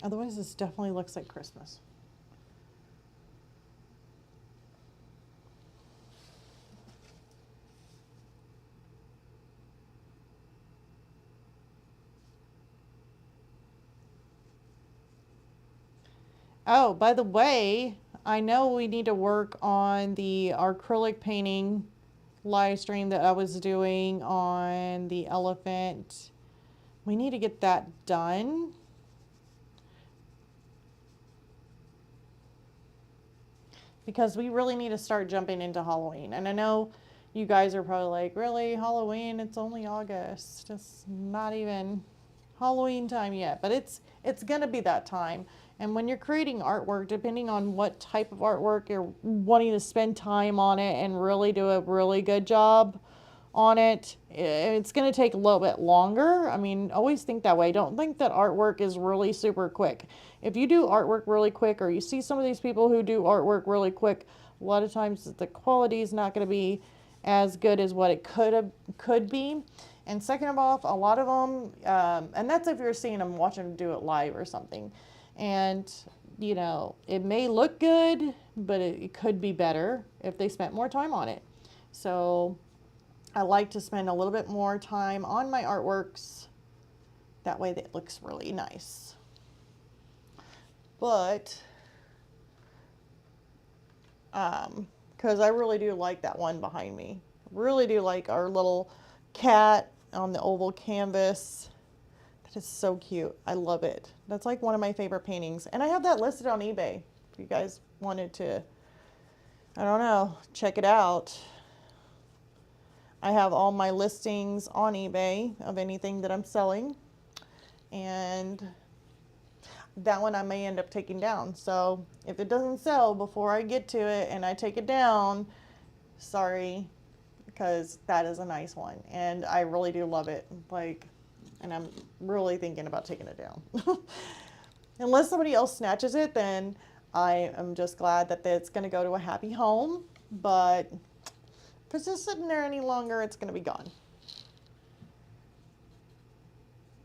Otherwise, this definitely looks like Christmas. Oh, by the way, I know we need to work on the acrylic painting live stream that I was doing on the elephant. We need to get that done. Because we really need to start jumping into Halloween. And I know you guys are probably like, really, Halloween? It's only August. It's not even Halloween time yet, but it's going to be that time. And when you're creating artwork, depending on what type of artwork you're wanting to spend time on it and really do a really good job on it, it's going to take a little bit longer. I mean, always think that way. Don't think that artwork is really super quick. If you do artwork really quick, or you see some of these people who do artwork really quick, a lot of times the quality is not going to be as good as what it could be. And second of all, a lot of them, and that's if you're seeing them, watching them do it live or something. And, you know, it may look good, but it could be better if they spent more time on it. So I like to spend a little bit more time on my artworks. That way it looks really nice. But, because I really do like that one behind me. Really do like our little cat on the oval canvas. That is so cute. I love it. That's like one of my favorite paintings. And I have that listed on eBay. If you guys wanted to, I don't know, check it out. I have all my listings on eBay of anything that I'm selling. And that one I may end up taking down. So if it doesn't sell before I get to it and I take it down, sorry, because that is a nice one. And I really do love it. Like, and I'm really thinking about taking it down. Unless somebody else snatches it, then I am just glad that it's going to go to a happy home. But if it's just sitting there any longer, it's going to be gone.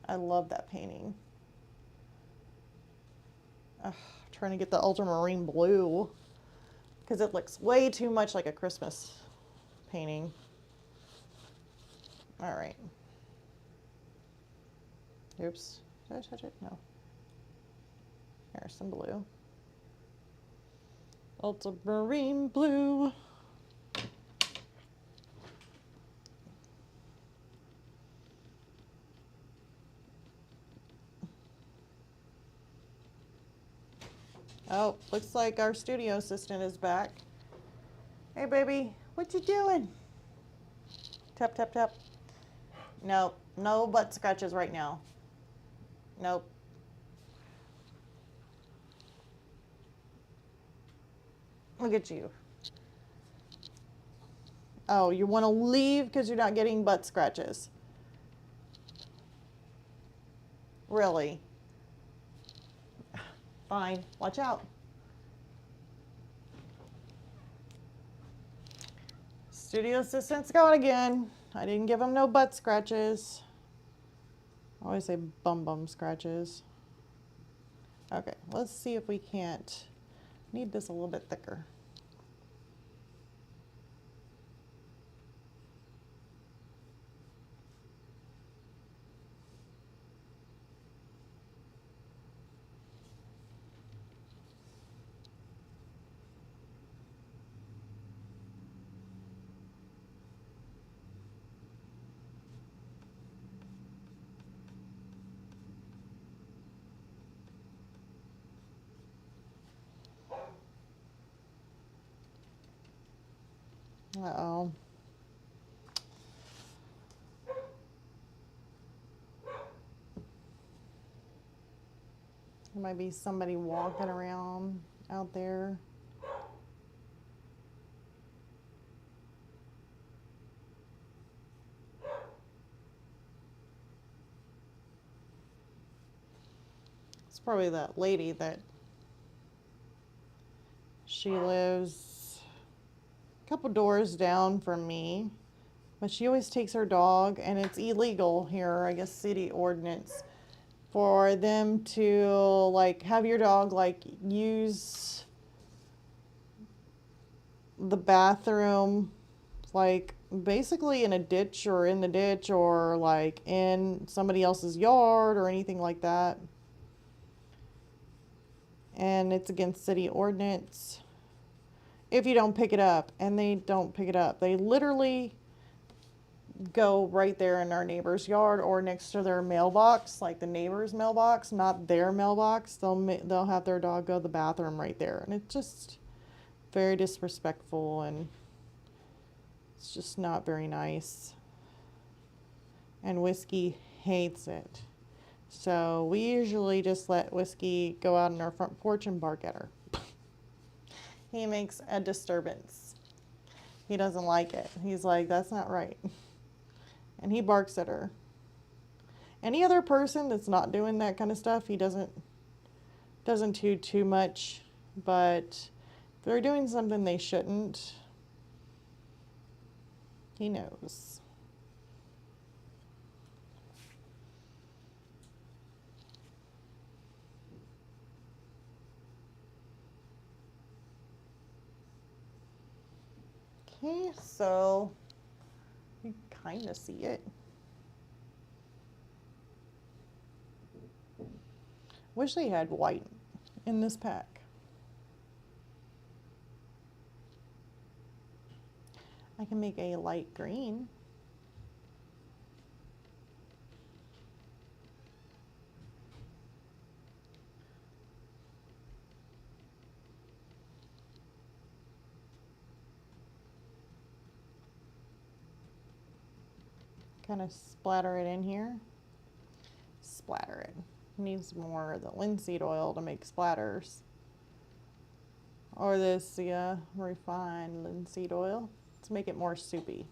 I love that painting. Trying to get the ultramarine blue because it looks way too much like a Christmas painting. All right. Oops. Did I touch it? No. There's some blue. Ultramarine blue. Oh, looks like our studio assistant is back. Hey, baby, what you doing? Tap, tap, tap. Nope, no butt scratches right now. Nope. Look at you. Oh, you want to leave because you're not getting butt scratches? Really? Fine, watch out. Studio assistant's gone again. I didn't give him no butt scratches. I always say bum scratches. Okay, let's see if we can't. Need this a little bit thicker. Uh-oh. There might be somebody walking around out there. It's probably that lady that she lives a couple doors down from me, but she always takes her dog, and it's illegal here, I guess city ordinance, for them to like have your dog like use the bathroom like basically in a ditch or in the ditch or like in somebody else's yard or anything like that. And it's against city ordinance if you don't pick it up. And they don't pick it up. They literally go right there in our neighbor's yard or next to their mailbox, like the neighbor's mailbox, not their mailbox. They'll have their dog go to the bathroom right there, and it's just very disrespectful, and it's just not very nice. And Whiskey hates it. So we usually just let Whiskey go out on our front porch and bark at her. He makes a disturbance. He doesn't like it. He's like, that's not right. And he barks at her. Any other person that's not doing that kind of stuff, he doesn't do too much. But if they're doing something they shouldn't, he knows. Okay, so you kind of see it. Wish they had white in this pack. I can make a light green. Kind of splatter it in here. Splatter it. Needs more of the linseed oil to make splatters. Or this refined linseed oil to make it more soupy.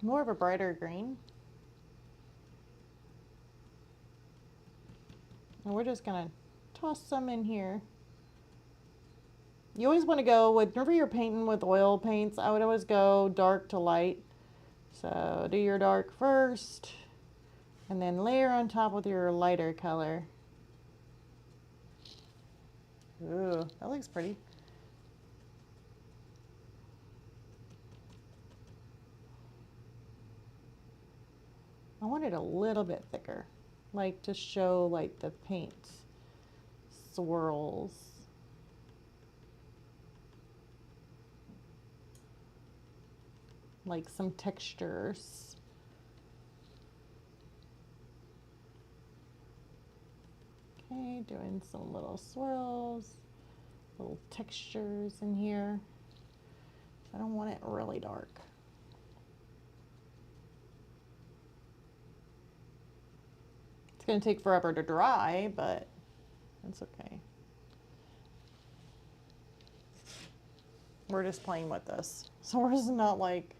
More of a brighter green. And we're just gonna toss some in here. You always want to go with, whenever you're painting with oil paints, I would always go dark to light. So do your dark first, and then layer on top with your lighter color. Ooh, that looks pretty. I want it a little bit thicker, like to show like the paint swirls. Like some textures. Okay, doing some little swirls, little textures in here. I don't want it really dark. It's going to take forever to dry, but that's okay. We're just playing with this. So we're just not like,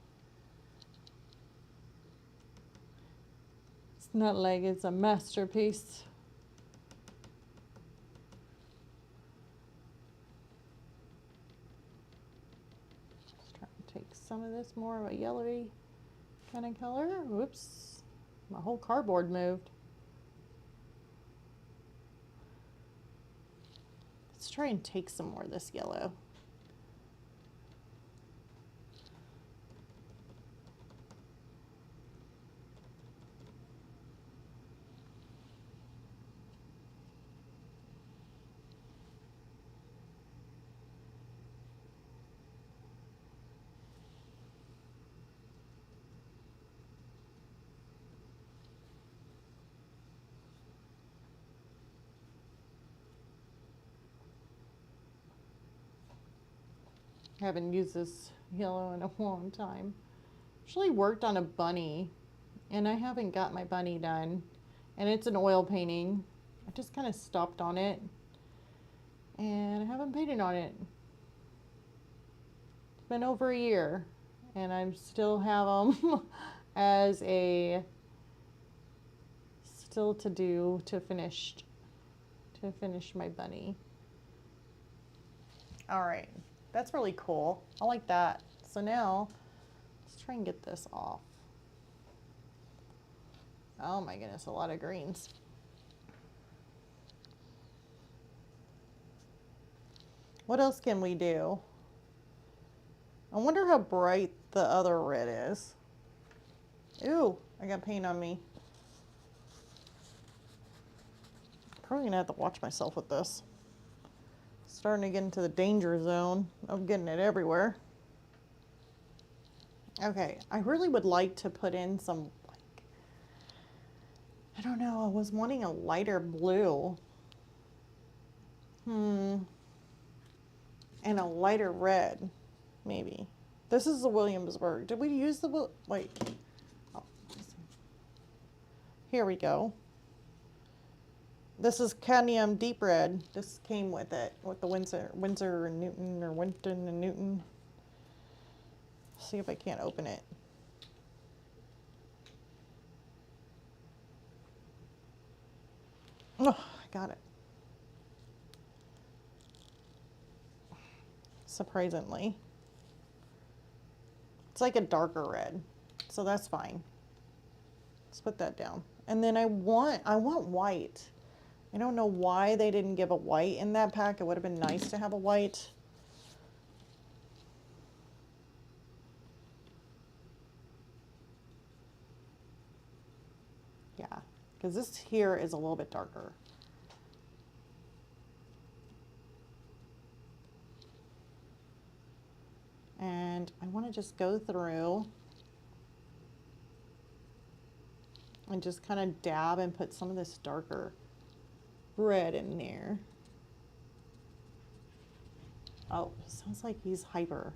it's not like it's a masterpiece. Just trying to take some of this more of a yellowy kind of color. Whoops, my whole cardboard moved. Let's try and take some more of this yellow. Haven't used this yellow in a long time. Actually worked on a bunny, and I haven't got my bunny done. And it's an oil painting. I just kind of stopped on it, and I haven't painted on it. It's been over a year, and I still have them as a still to do to finish my bunny. All right, that's really cool. I like that. So now let's try and get this off. Oh my goodness, a lot of greens. What else can we do? I wonder how bright the other red is. Ooh, I got paint on me. Probably gonna have to watch myself with this. Starting to get into the danger zone of getting it everywhere. Okay, I really would like to put in some, like, I don't know, I was wanting a lighter blue. And a lighter red, maybe. This is the Williamsburg. Did we use the, wait. Oh, here we go. This is cadmium deep red. This came with it, with the Windsor and Newton, or Winton and Newton. See if I can't open it. Oh, I got it. Surprisingly. It's like a darker red, so that's fine. Let's put that down. And then I want white. I don't know why they didn't give a white in that pack. It would have been nice to have a white. Yeah, because this here is a little bit darker. And I want to just go through and just kind of dab and put some of this darker red in there. Oh, sounds like he's hyper.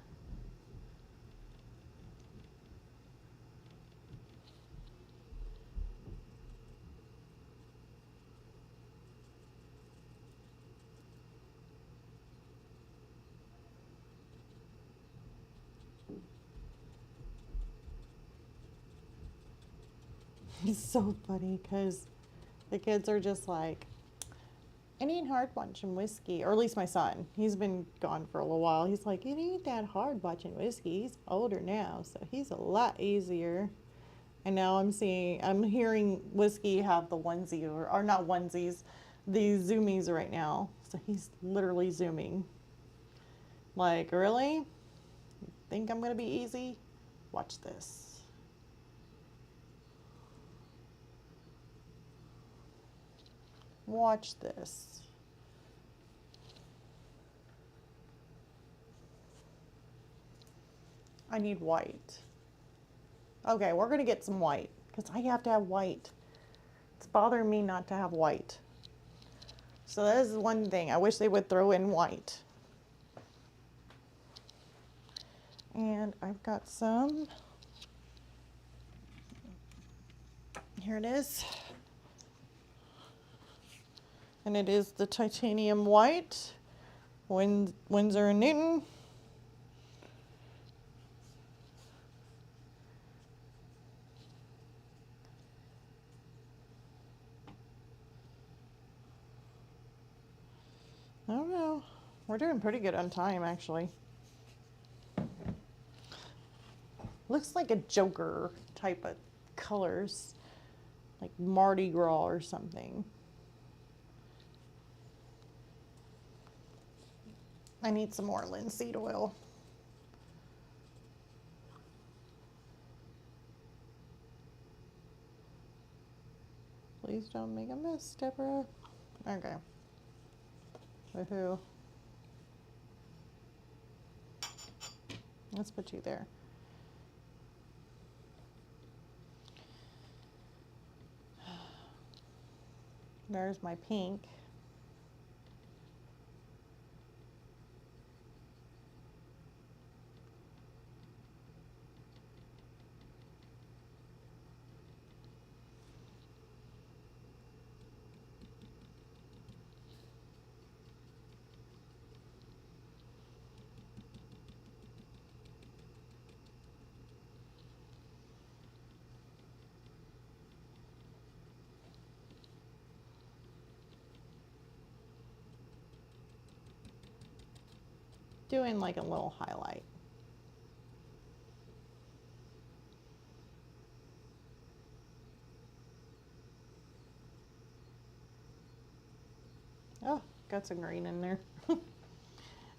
It's so funny because the kids are just like, I need hard watching whiskey, or at least my son. He's been gone for a little while. He's like, it ain't that hard watching whiskey. He's older now, so he's a lot easier. And now I'm hearing whiskey have the onesie, or not onesies, the zoomies right now. So he's literally zooming. Like, really? Think I'm gonna be easy? Watch this. Watch this. I need white. Okay, we're gonna get some white because I have to have white. It's bothering me not to have white. So that is one thing. I wish they would throw in white. And I've got some. Here it is. And it is the titanium white, Windsor and Newton. I don't know. We're doing pretty good on time, actually. Looks like a Joker type of colors, like Mardi Gras or something. I need some more linseed oil. Please don't make a mess, Deborah. Okay. Woohoo. Let's put you there. There's my pink. doing like a little highlight. Oh, got some green in there.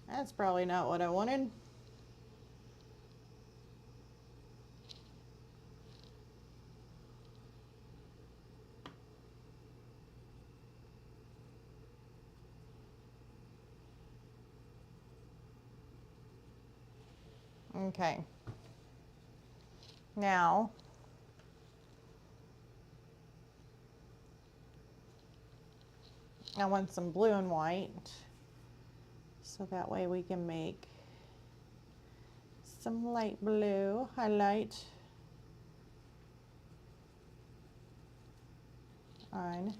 That's probably not what I wanted. Okay. Now, I want some blue and white, so that way we can make some light blue highlight on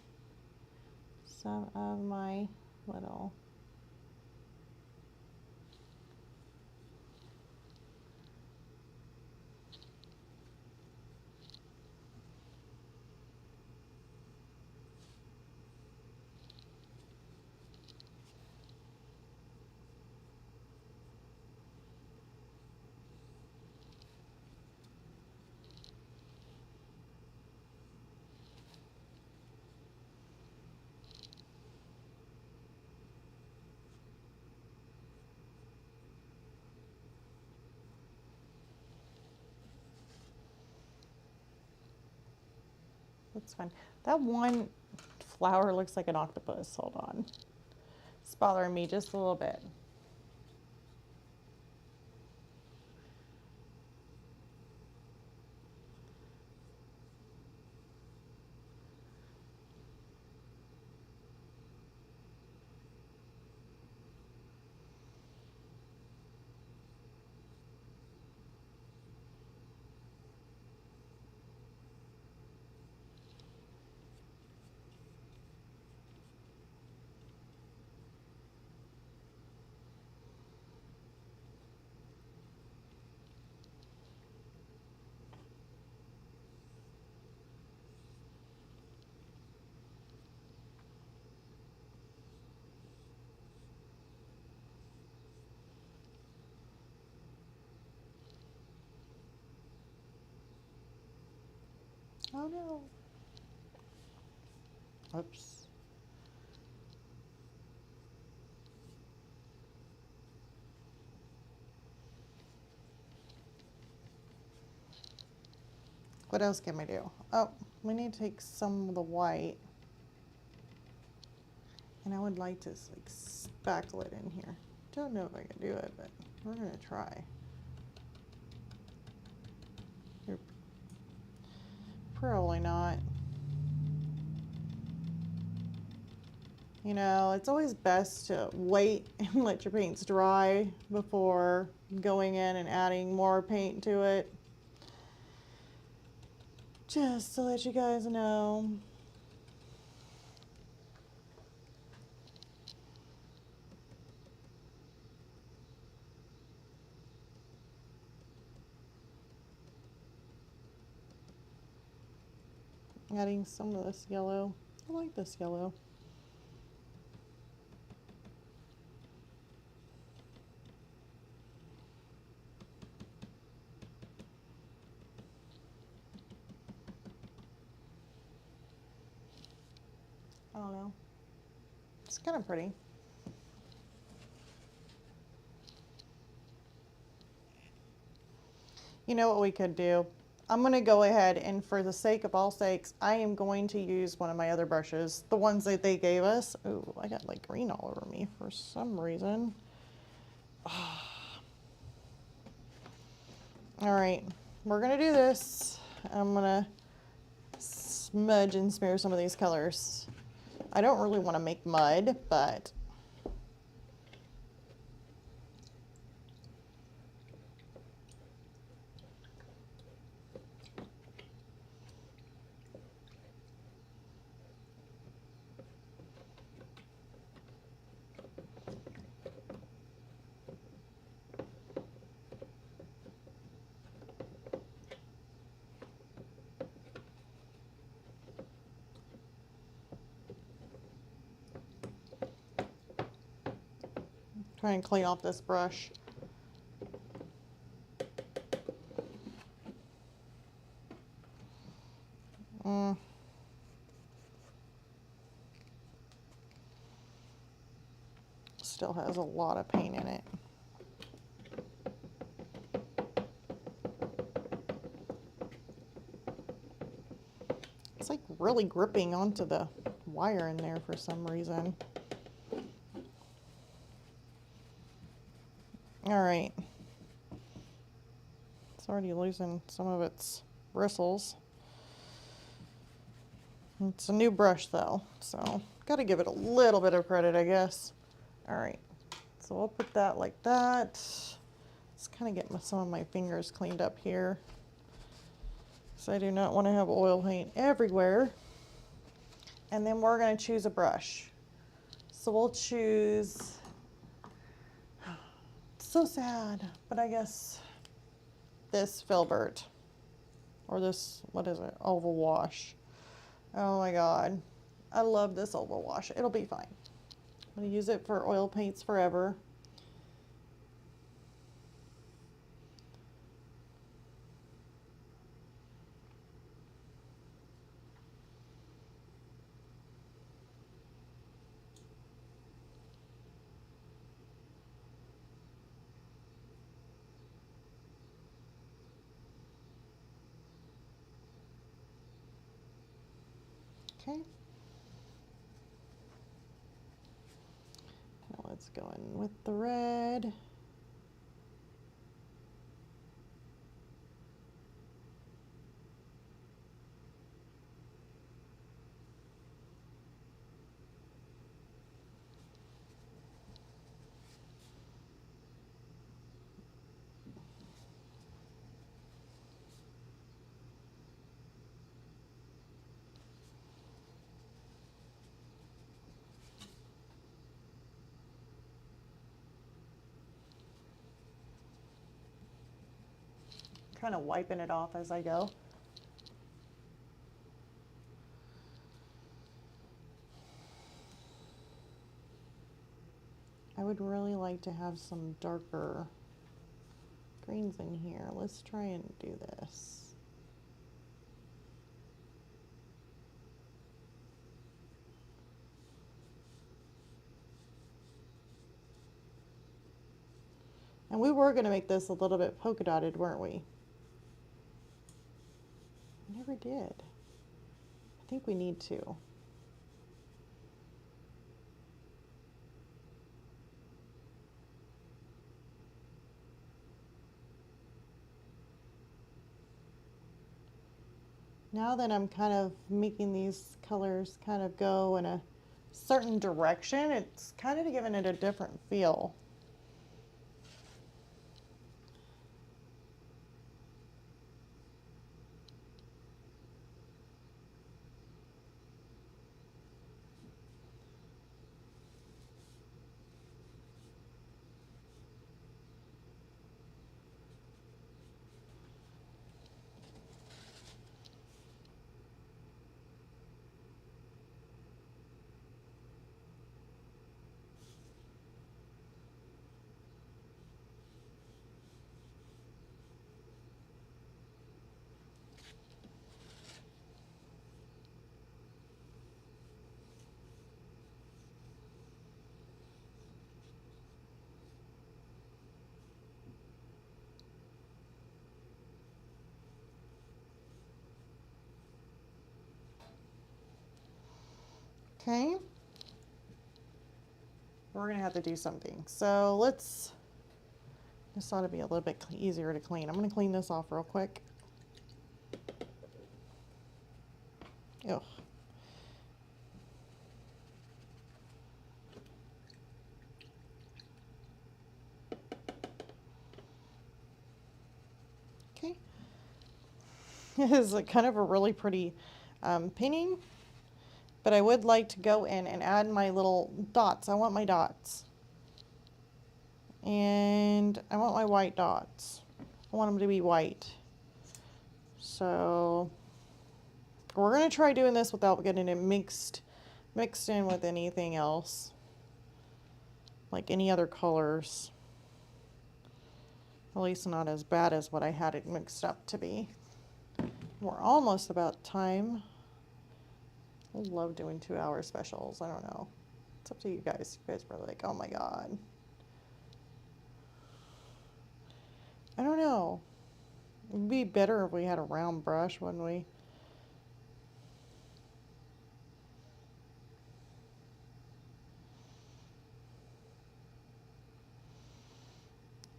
some of my little That's fine. That one flower looks like an octopus. Hold on. It's bothering me just a little bit. Oh no. Oops. What else can we do? Oh, we need to take some of the white. And I would like to like spackle it in here. Don't know if I can do it, but we're gonna try. Probably not. You know, it's always best to wait and let your paints dry before going in and adding more paint to it. Just to let you guys know. Adding some of this yellow. I like this yellow. I don't know. It's kind of pretty. You know what we could do? I'm going to go ahead and for the sake of all sakes, I am going to use one of my other brushes, the ones that they gave us. Ooh, I got like green all over me for some reason. All right, we're going to do this. I'm going to smudge and smear some of these colors. I don't really want to make mud, but Try and clean off this brush. Still has a lot of paint in it. It's like really gripping onto the wire in there for some reason. All right. It's already losing some of its bristles. It's a new brush though, so gotta give it a little bit of credit, I guess. All right, so we'll put that like that. Let's kind of get some of my fingers cleaned up here. So I do not want to have oil paint everywhere. And then we're gonna choose a brush. So we'll choose, it's so sad, but I guess this Filbert, or this, what is it, Oval Wash. Oh my God, I love this Oval Wash. It'll be fine. I'm gonna use it for oil paints forever. Okay. Now let's go in with the red. Kind of wiping it off as I go. I would really like to have some darker greens in here. Let's try and do this. And we were going to make this a little bit polka dotted, weren't we? Never did. I think we need to. Now that I'm kind of making these colors kind of go in a certain direction, it's kind of giving it a different feel. Okay. We're gonna have to do something. So let's, this ought to be a little bit easier to clean. I'm gonna clean this off real quick. Ugh. Okay. It is kind of a really pretty painting, but I would like to go in and add my little dots. I want my dots. And I want my white dots. I want them to be white. So we're going to try doing this without getting it mixed in with anything else. like any other colors. At least not as bad as what I had it mixed up to be. We're almost about time. I love doing 2-hour specials. I don't know. It's up to you guys. You guys were like, oh my God. I don't know. It'd be better if we had a round brush, wouldn't we?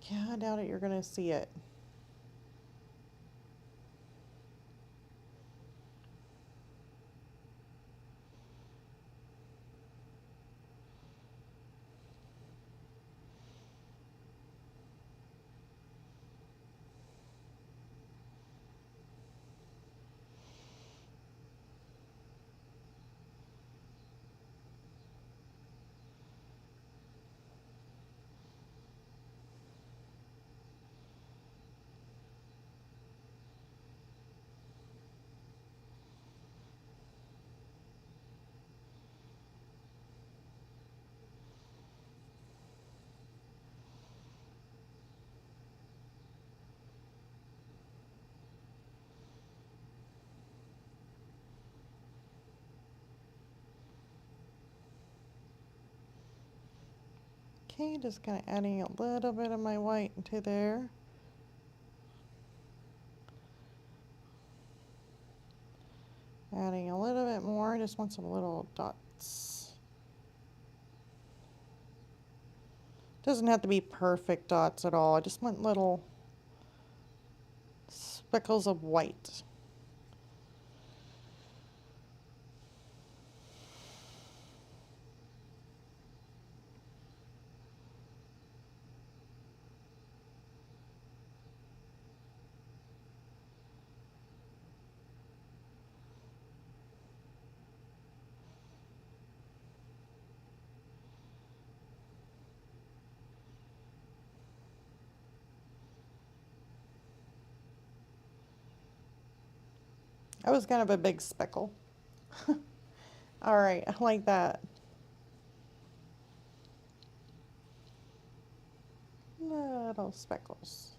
Yeah, I doubt it. You're going to see it. Okay, just kind of adding a little bit of my white into there. Adding a little bit more, just want some little dots. Doesn't have to be perfect dots at all. I just want little speckles of white. That was kind of a big speckle. All right, I like that. Little speckles.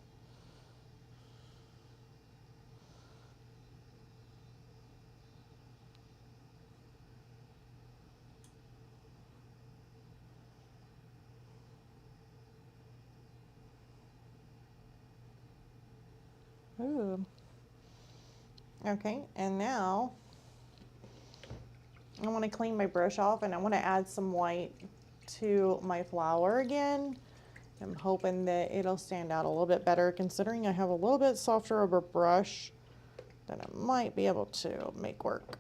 Ooh. Okay, and now I want to clean my brush off and I want to add some white to my flower again. I'm hoping that it'll stand out a little bit better considering I have a little bit softer of a brush that I might be able to make work.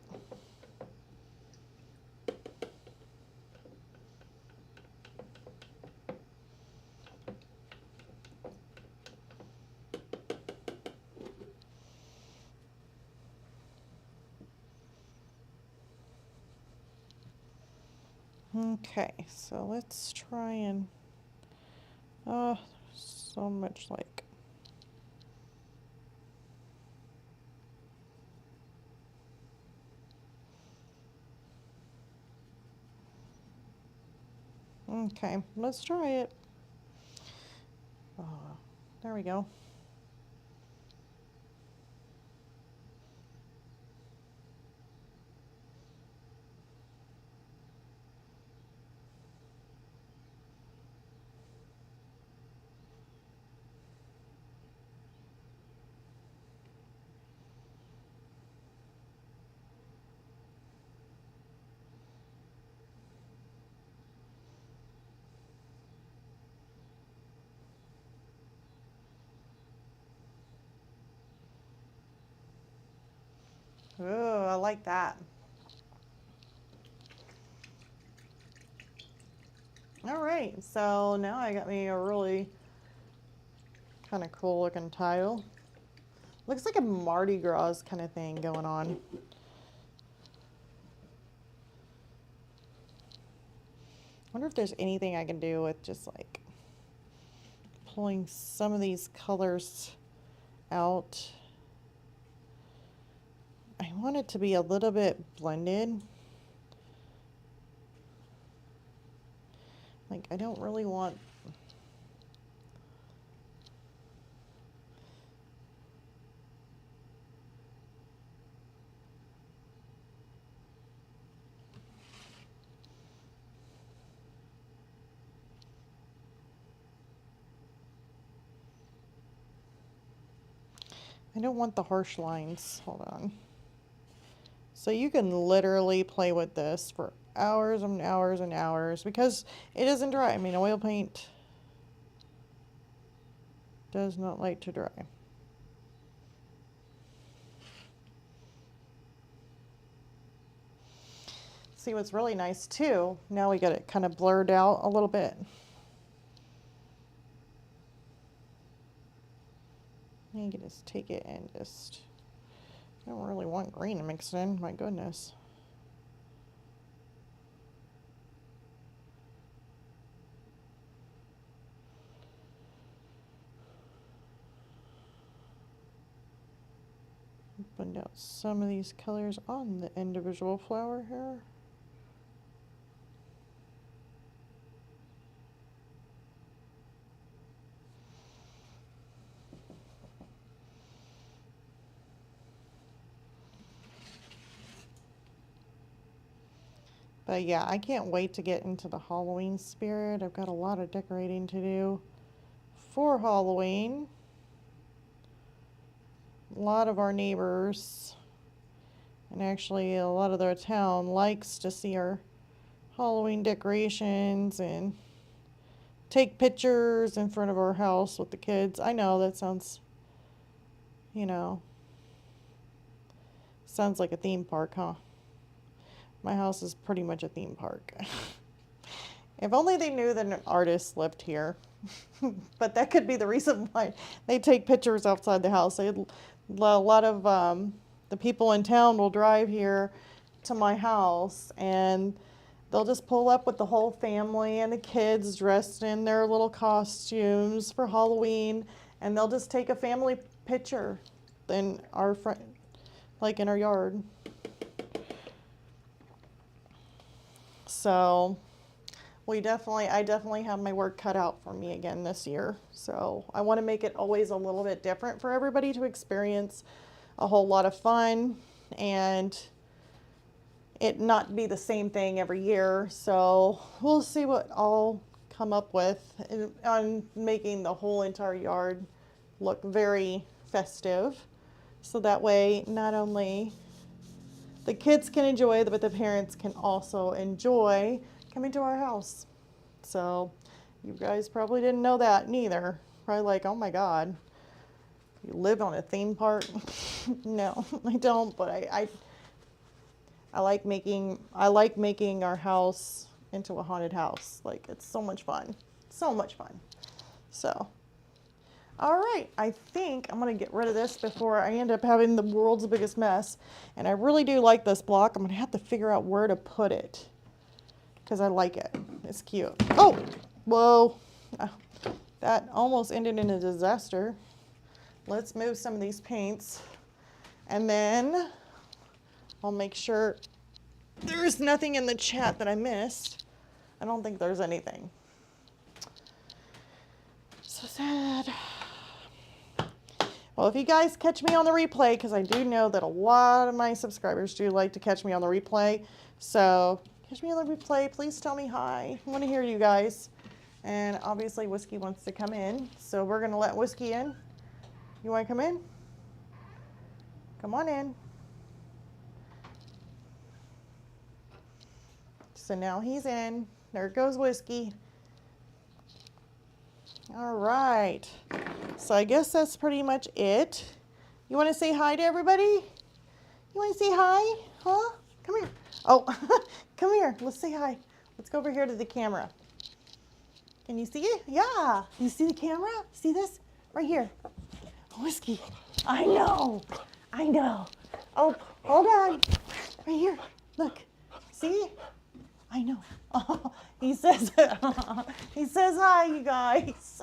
Okay, so let's try and, so much like. Okay, let's try it. Oh, there we go. Ooh, I like that. All right, so now I got me a really kind of cool looking tile. Looks like a Mardi Gras kind of thing going on. Wonder if there's anything I can do with just like pulling some of these colors out. I want it to be a little bit blended. Like, I don't really want... I don't want the harsh lines. Hold on. So you can literally play with this for hours and hours and hours because it doesn't dry. I mean, oil paint does not like to dry. See, what's really nice too, now we got it kind of blurred out a little bit. You can just take it and just, I don't really want green mixed in, my goodness. Blend out some of these colors on the individual flower here. But yeah, I can't wait to get into the Halloween spirit. I've got a lot of decorating to do for Halloween. A lot of our neighbors, and actually a lot of the town, likes to see our Halloween decorations and take pictures in front of our house with the kids. I know that sounds, you know, sounds like a theme park, huh? My house is pretty much a theme park. If only they knew that an artist lived here. But that could be the reason why they take pictures outside the house. A lot of the people in town will drive here to my house and they'll just pull up with the whole family and the kids dressed in their little costumes for Halloween, and they'll just take a family picture in our front, like in our yard. So I definitely have my work cut out for me again this year. So I want to make it always a little bit different for everybody to experience a whole lot of fun and it not be the same thing every year. So we'll see what I'll come up with on making the whole entire yard look very festive. So that way, not only the kids can enjoy it, but the parents can also enjoy coming to our house. So you guys probably didn't know that neither. Probably like, oh my God, you live on a theme park? No, I don't, but I like making our house into a haunted house. Like, it's so much fun. So much fun. So, all right, I think I'm gonna get rid of this before I end up having the world's biggest mess. And I really do like this block. I'm gonna have to figure out where to put it because I like it. It's cute. Oh, whoa. That almost ended in a disaster. Let's move some of these paints and then I'll make sure there's nothing in the chat that I missed. I don't think there's anything. So sad. Well, if you guys catch me on the replay, because I do know that a lot of my subscribers do like to catch me on the replay. So catch me on the replay. Please tell me hi. I want to hear you guys. And obviously Whiskey wants to come in. So we're going to let Whiskey in. You want to come in? Come on in. So now he's in. There goes Whiskey. All right. So I guess that's pretty much it. You want to say hi to everybody? You want to say hi? Huh? Come here. Oh, come here. Let's say hi. Let's go over here to the camera. Can you see it? Yeah. You see the camera? See this? Right here. Whiskey. I know. I know. Oh, hold on. Right here. Look. See? I know. Oh, he says hi, you guys.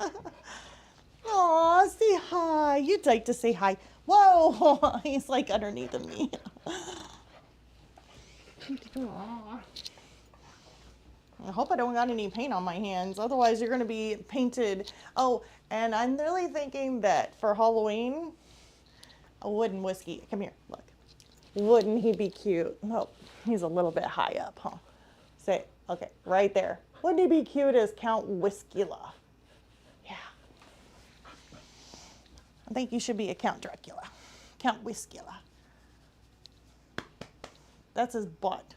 Aw, say hi. You'd like to say hi. Whoa, he's like underneath of me. I hope I don't got any paint on my hands. Otherwise, you're going to be painted. Oh, and I'm really thinking that for Halloween, a wooden whiskey. Come here, look. Wouldn't he be cute? Oh, he's a little bit high up, huh? Say, okay, right there. Wouldn't he be cute as Count Whiskula? Yeah. I think you should be a Count Dracula. Count Whiskula. That's his butt.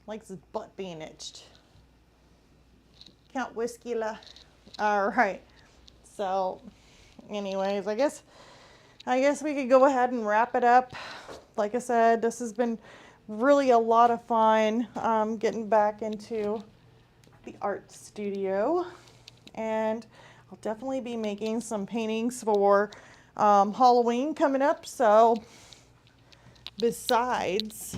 Likes his butt being itched. Count Whiskula. All right. So, anyways, I guess we could go ahead and wrap it up. Like I said, this has been really a lot of fun getting back into the art studio, and I'll definitely be making some paintings for Halloween coming up. So besides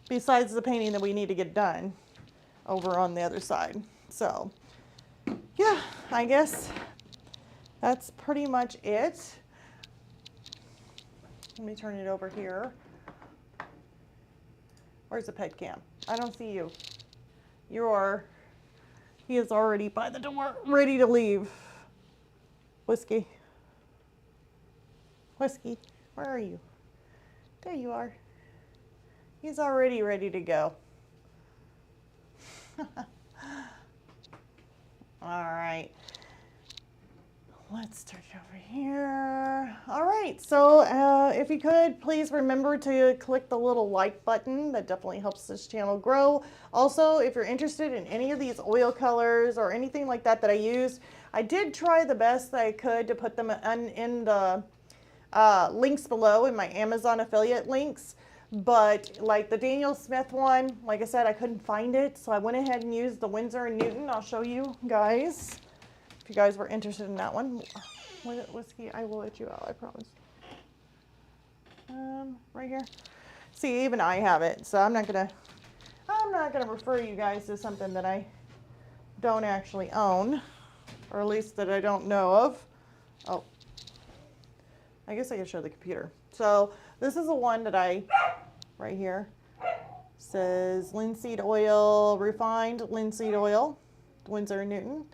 the painting that we need to get done over on the other side. So yeah, I guess that's pretty much it. Let me turn it over here. Where's the pet cam? I don't see you. He is already by the door, ready to leave. Whiskey. Whiskey, where are you? There you are. He's already ready to go. All right. Let's start over here. All right, so if you could, please remember to click the little like button. That definitely helps this channel grow. Also, if you're interested in any of these oil colors or anything like that I used, I did try the best that I could to put them in the links below in my Amazon affiliate links. But like the Daniel Smith one, like I said, I couldn't find it. So I went ahead and used the Winsor & Newton. I'll show you guys. If you guys were interested in that one. Whiskey, I will let you out, I promise. Right here. See, even I have it, so I'm not gonna refer you guys to something that I don't actually own, or at least that I don't know of. Oh, I guess I can show the computer. So this is the one that right here, says linseed oil, refined linseed oil, Winsor & Newton.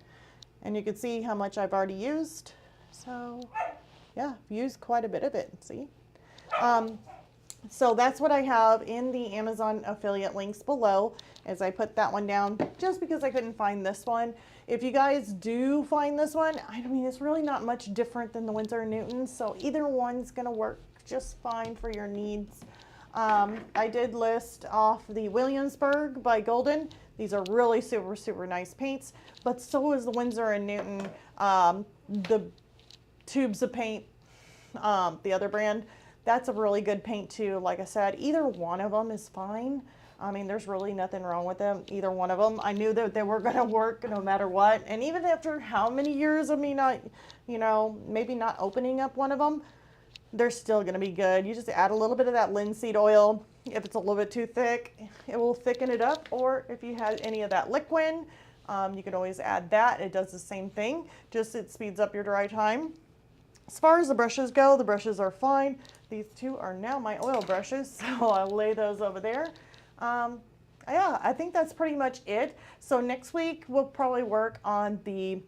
And you can see how much I've already used. So yeah, I've used quite a bit of it, see? So that's what I have in the Amazon affiliate links below, as I put that one down just because I couldn't find this one. If you guys do find this one, I mean, it's really not much different than the Winsor & Newton, so either one's gonna work just fine for your needs. I did list off the Williamsburg by Golden. These are really super, super nice paints, but so is the Winsor & Newton, the tubes of paint, the other brand. That's a really good paint too. Like I said, either one of them is fine. I mean, there's really nothing wrong with them, either one of them. I knew that they were gonna work no matter what. And even after how many years of me not, maybe not opening up one of them, they're still gonna be good. You just add a little bit of that linseed oil. If it's a little bit too thick, it will thicken it up. Or if you had any of that liquid, you can always add that. It does the same thing, just it speeds up your dry time. As far as the brushes go, the brushes are fine. These two are now my oil brushes, so I'll lay those over there. Yeah, I think that's pretty much it. So next week we'll probably work on the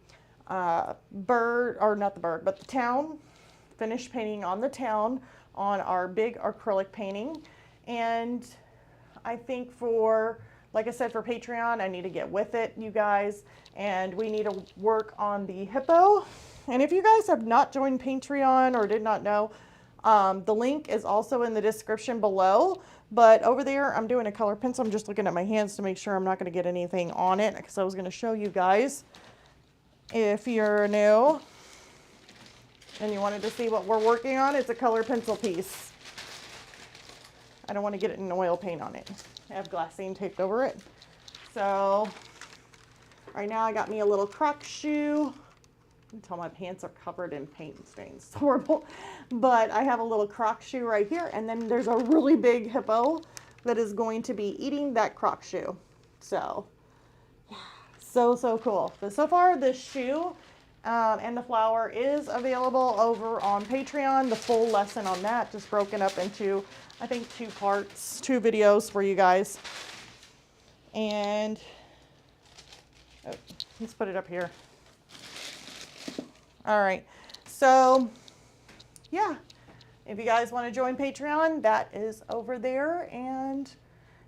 bird, or not the bird, but the town. Finish painting on the town on our big acrylic painting. And I think like I said, for Patreon, I need to get with it, you guys, and we need to work on the hippo. And if you guys have not joined Patreon or did not know, the link is also in the description below. But over there, I'm doing a color pencil. I'm just looking at my hands to make sure I'm not going to get anything on it, because I was going to show you guys if you're new and you wanted to see what we're working on. It's a color pencil piece. I don't want to get it in oil paint on it. I have glassine taped over it. So right now I got me a little Croc shoe. Until my pants are covered in paint stains. It's horrible. But I have a little Croc shoe right here, and then there's a really big hippo that is going to be eating that Croc shoe. So yeah, so cool. But so far this shoe And the flower is available over on Patreon. The full lesson on that, just broken up into, I think, 2 parts, 2 videos for you guys. And oh, let's put it up here. All right, so yeah, if you guys want to join Patreon, that is over there, and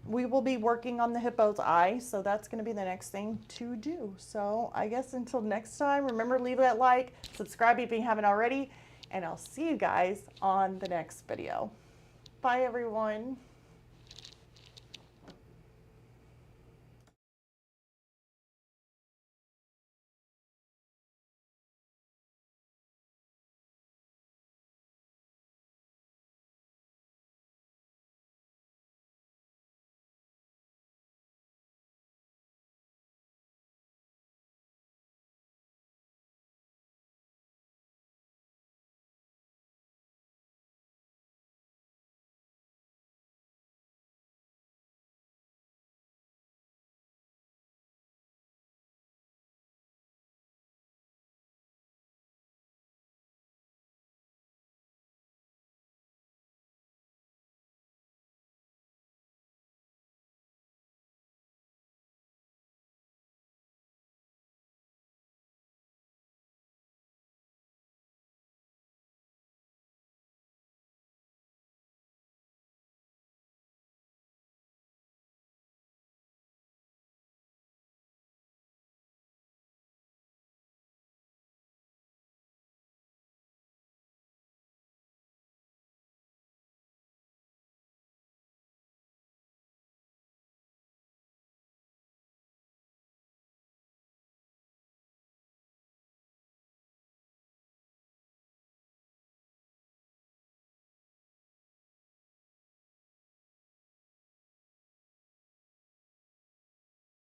we will be working on the hippo's eye, so that's going to be the next thing to do. So I guess until next time, remember, leave that like, subscribe if you haven't already, and I'll see you guys on the next video. Bye, everyone.